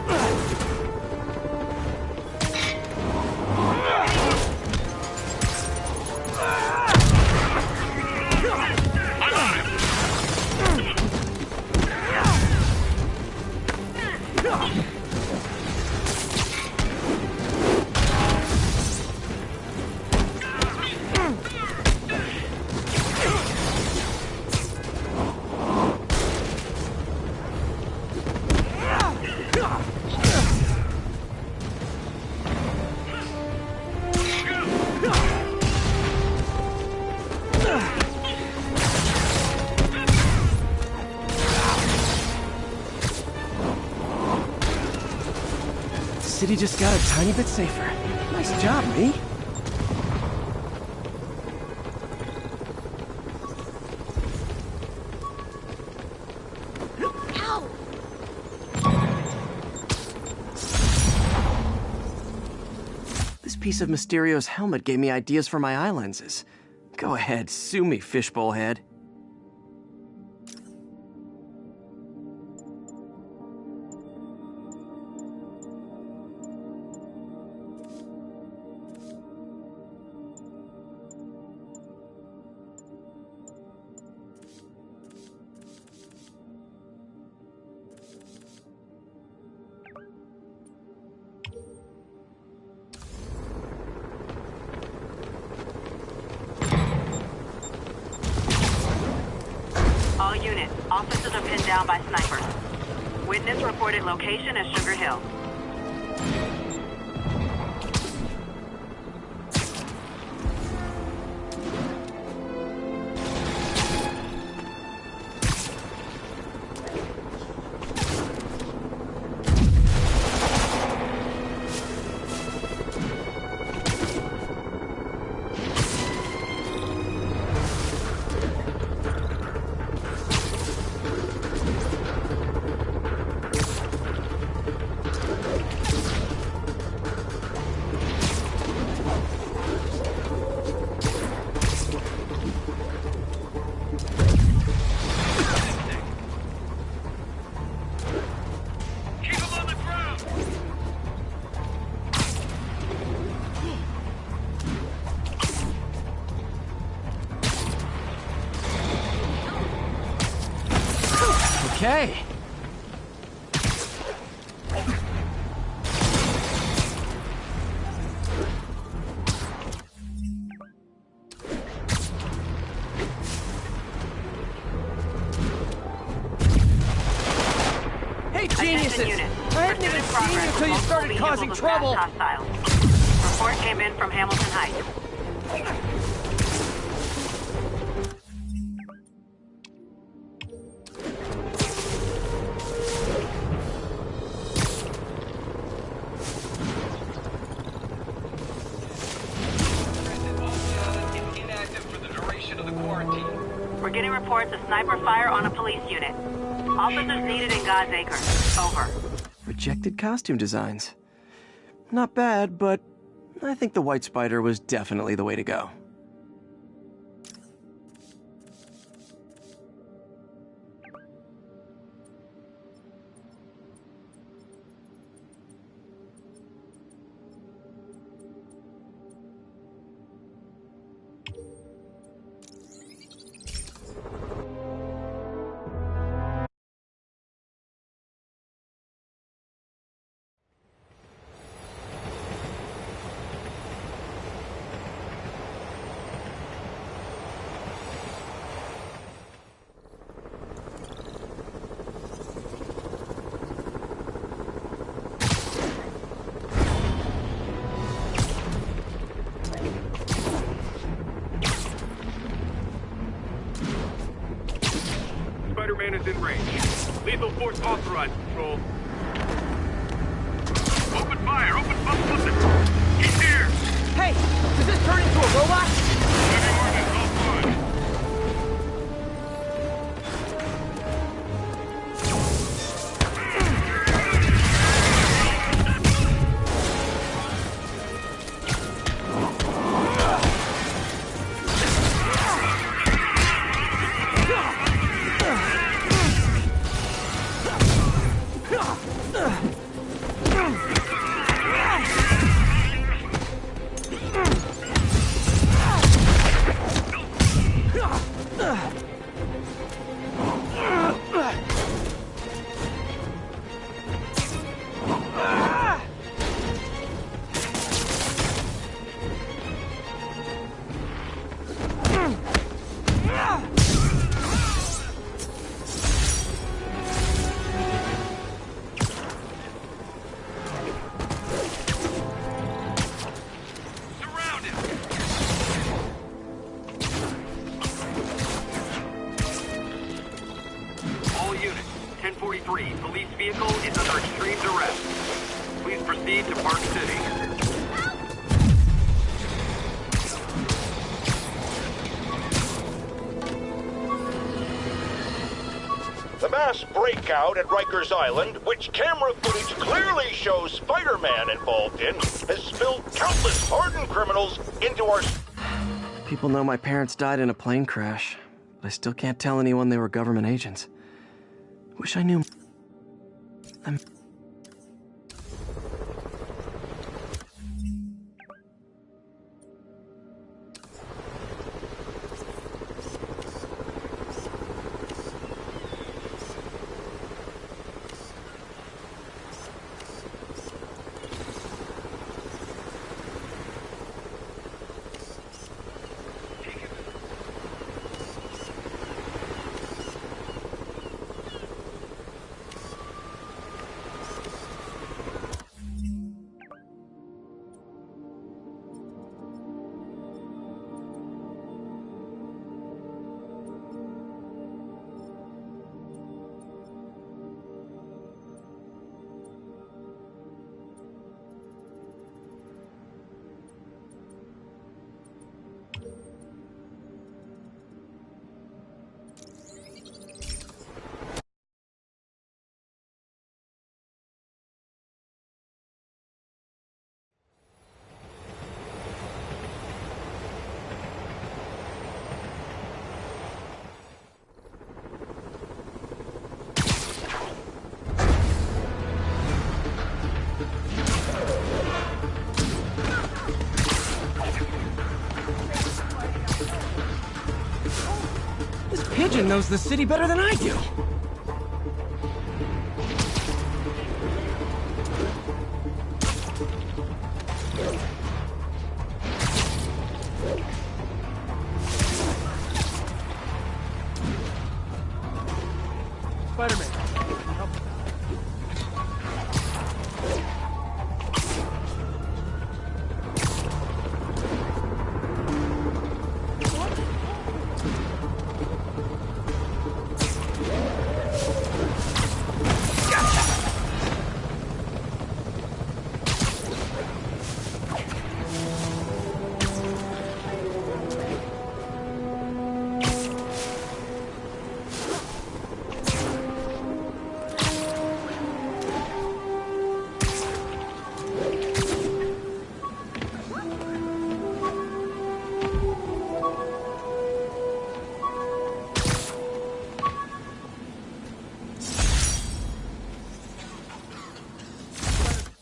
City just got a tiny bit safer. Nice job, me. This piece of Mysterio's helmet gave me ideas for my eye lenses. Go ahead, sue me, fishbowl head. All units, officers are pinned down by snipers. Witness reported location as Sugar Hill. Okay. Hey, geniuses! I hadn't even seen you until you started causing trouble! Report came in from Hamilton Heights. We're getting reports of sniper fire on a police unit. Officers needed in God's Acre. Over. Rejected costume designs. Not bad, but I think the White Spider was definitely the way to go. Spider-Man is in range. Lethal force authorized, Patrol. fire! Listen! He's here! Hey! Does this turn into a robot? Police vehicle is under extreme duress. Please proceed to Park City. The mass breakout at Rikers Island, which camera footage clearly shows Spider-Man involved in, has spilled countless hardened criminals into our... People know my parents died in a plane crash, but I still can't tell anyone they were government agents. Wish I knew... Pigeon knows the city better than I do. Spider-Man.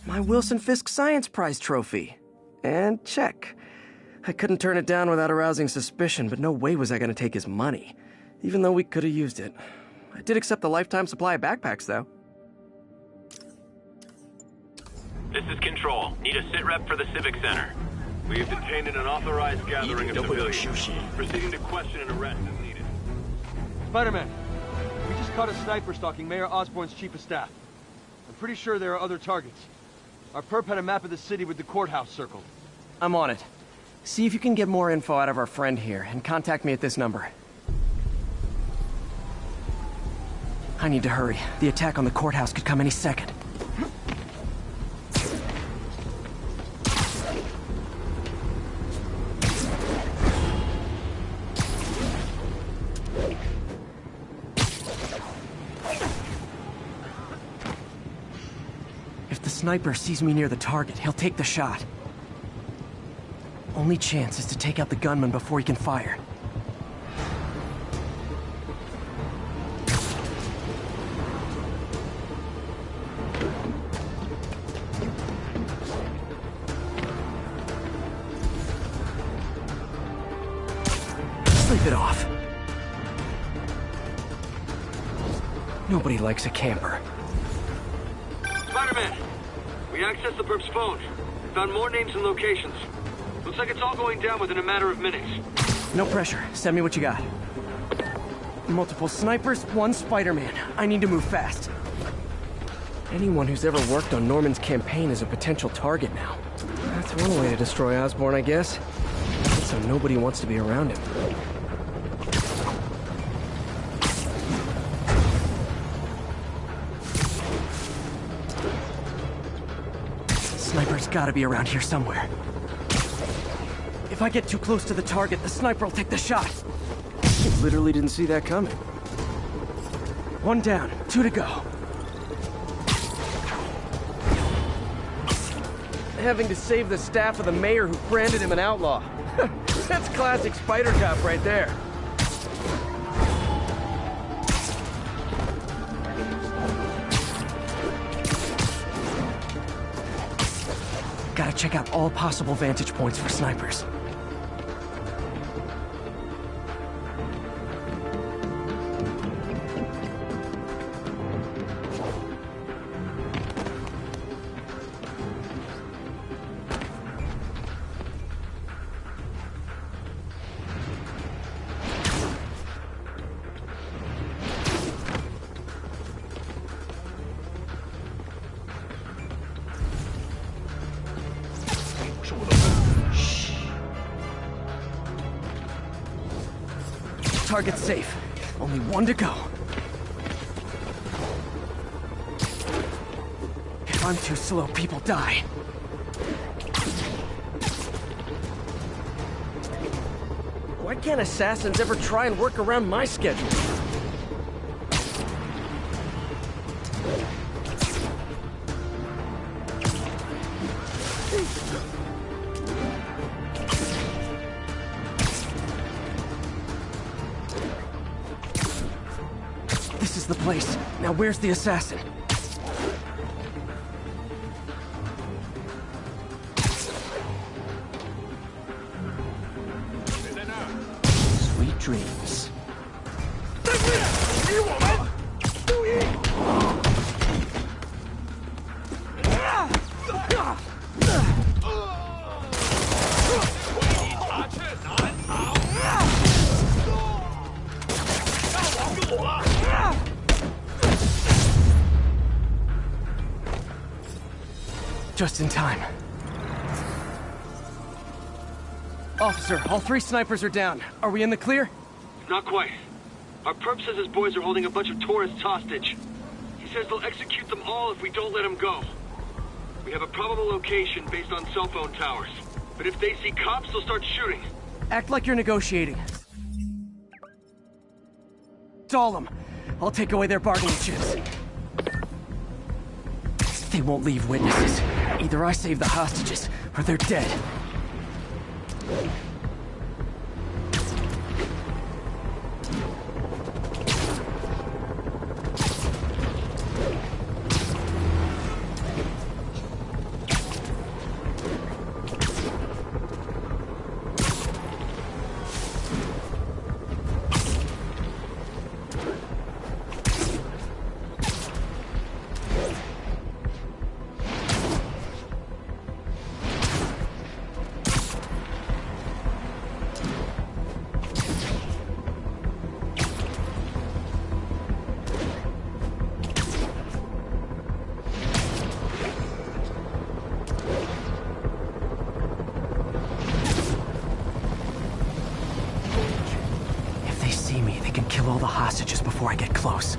My Wilson Fisk Science Prize trophy. And check. I couldn't turn it down without arousing suspicion, but no way was I gonna take his money. Even though we could have used it. I did accept the lifetime supply of backpacks, though. This is Control. Need a sit rep for the Civic Center. We have detained an unauthorized gathering of civilians. Proceeding to question and arrest as needed. Spider-Man, we just caught a sniper stalking Mayor Osborn's chief of staff. I'm pretty sure there are other targets. Our perp had a map of the city with the courthouse circled. I'm on it. See if you can get more info out of our friend here, and contact me at this number. I need to hurry. The attack on the courthouse could come any second. sniper sees me near the target, he'll take the shot. Only chance is to take out the gunman before he can fire. Sleep it off. Nobody likes a camper. Spider-Man! We accessed the perp's phone. Found more names and locations. Looks like it's all going down within a matter of minutes. No pressure. Send me what you got. Multiple snipers, one Spider-Man. I need to move fast. Anyone who's ever worked on Norman's campaign is a potential target now. That's one way to destroy Osborn, I guess. So nobody wants to be around him. Sniper's gotta be around here somewhere. If I get too close to the target, the sniper will take the shot. Literally didn't see that coming. One down, 2 to go. Having to save the staff of the mayor who branded him an outlaw. That's classic Spider Cop right there. Gotta check out all possible vantage points for snipers. Target's safe. Only 1 to go. If I'm too slow, people die. Why can't assassins ever try and work around my schedule? This is the place. Now where's the assassin? Sweet dreams. Just in time. Officer, all 3 snipers are down. Are we in the clear? Not quite. Our perp says his boys are holding a bunch of tourists hostage. He says they'll execute them all if we don't let them go. We have a probable location based on cell phone towers. But if they see cops, they'll start shooting. Act like you're negotiating. Stall them. I'll take away their bargaining chips. They won't leave witnesses. Either I save the hostages, or they're dead. Kill all the hostages before I get close.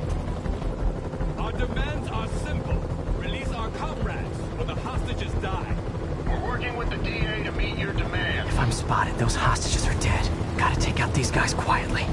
Our demands are simple. Release our comrades, or the hostages die. We're working with the DA to meet your demands. If I'm spotted, those hostages are dead. Gotta take out these guys quietly.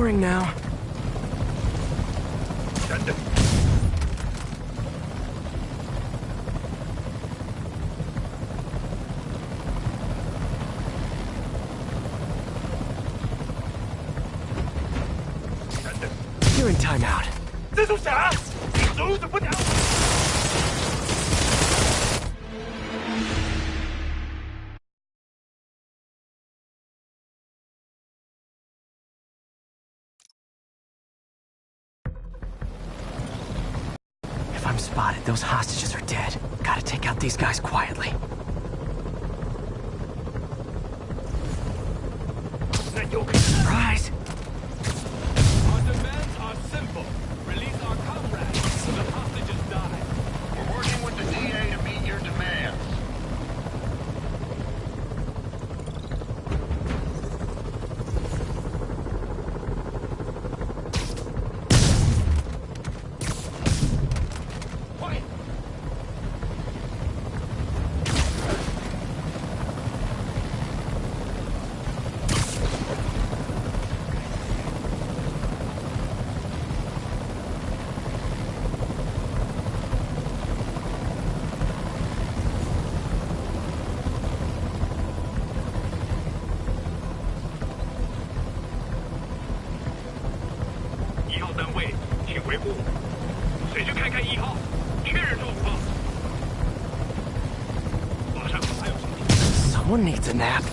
boring now. You're in timeout. 蜘蛛侠，阻止不了。 If I'm spotted, those hostages are dead. Gotta take out these guys quietly. Surprise! Our demands are simple. Release our comrades so the hostages die. We're working with the DA to meet your demands. Someone needs a nap.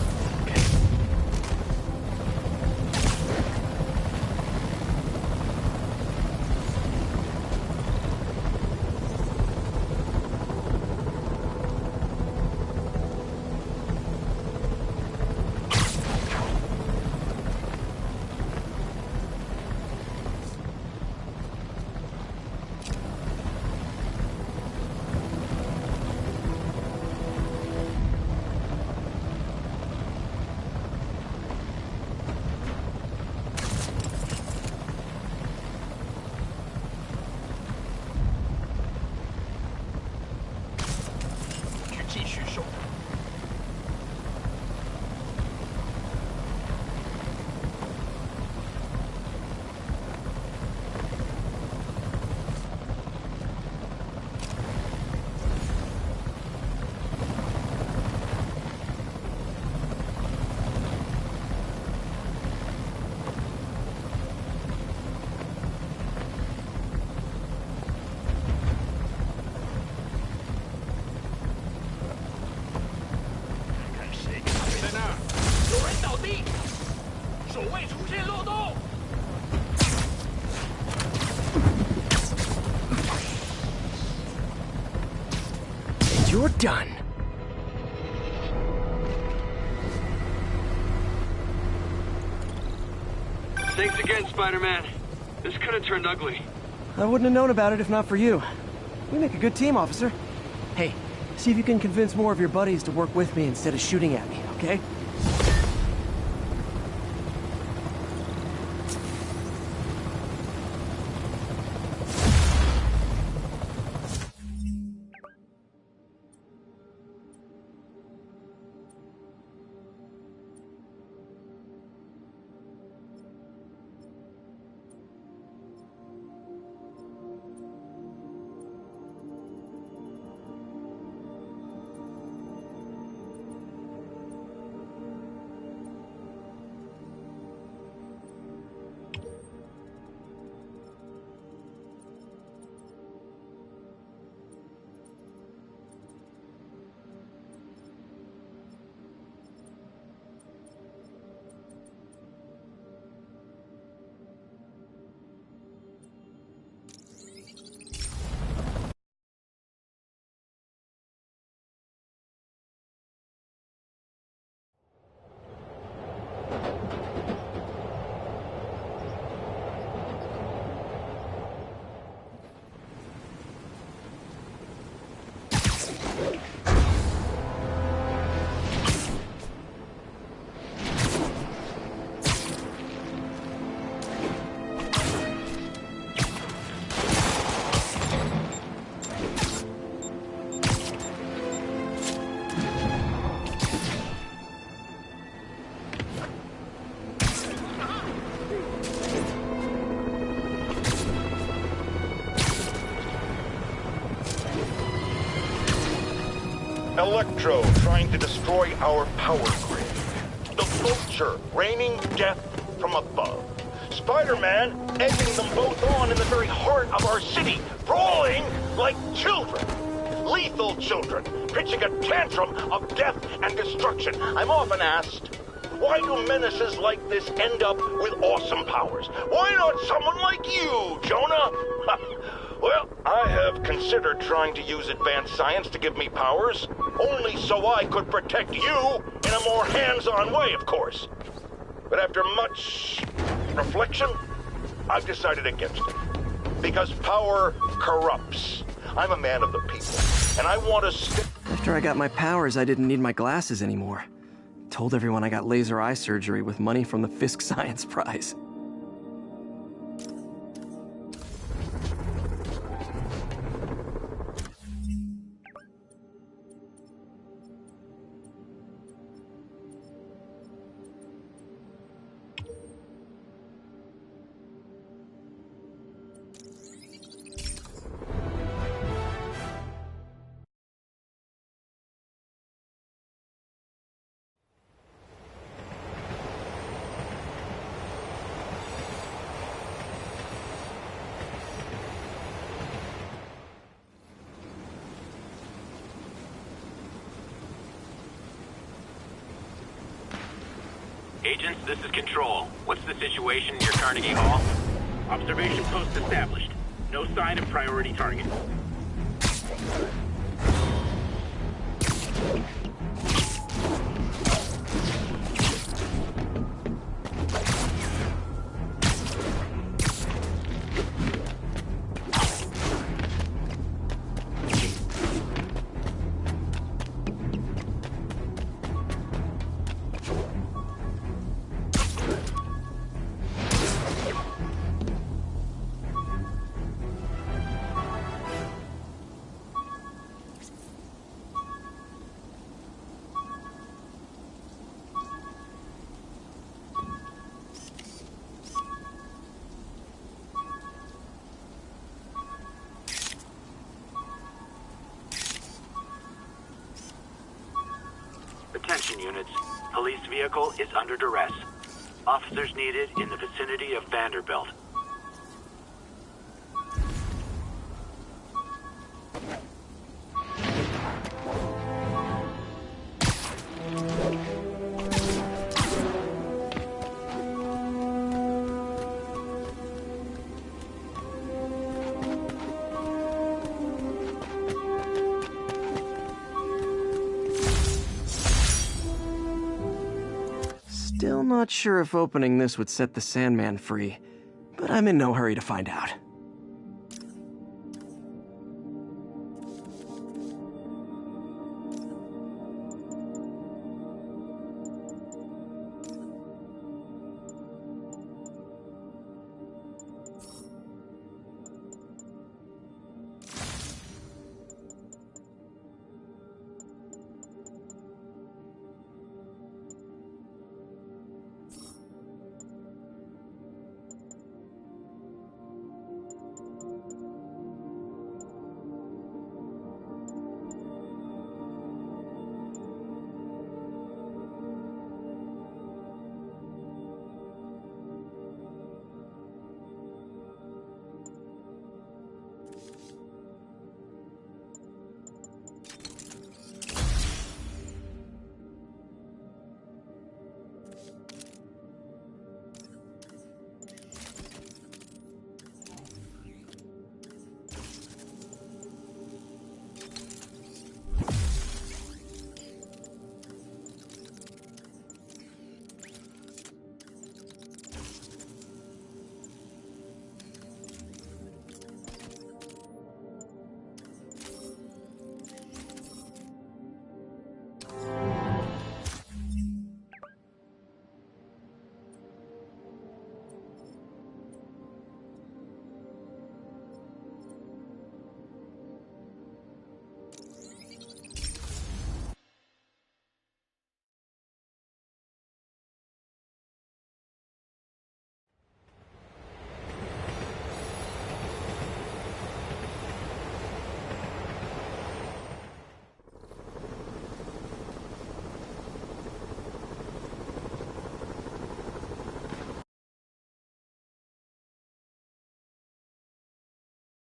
You're done. Thanks again, Spider-Man. This could have turned ugly. I wouldn't have known about it if not for you. We make a good team, officer. Hey, see if you can convince more of your buddies to work with me instead of shooting at me, okay? Electro trying to destroy our power grid. The Vulture raining death from above. Spider-Man egging them both on in the very heart of our city, brawling like children. Lethal children, pitching a tantrum of death and destruction. I'm often asked, why do menaces like this end up with awesome powers? Why not someone like you, Jonah? Well, I have considered trying to use advanced science to give me powers, only so I could protect you in a more hands-on way, of course. But after much reflection, I've decided against it. Because power corrupts. I'm a man of the people, and I want to stick... After I got my powers, I didn't need my glasses anymore. Told everyone I got laser eye surgery with money from the Fisk Science Prize. Agents, this is Control. What's the situation near Carnegie Hall? Observation post established. No sign of priority target. Attention units. Police vehicle is under duress. Officers needed in the vicinity of Vanderbilt. Still not sure if opening this would set the Sandman free, but I'm in no hurry to find out.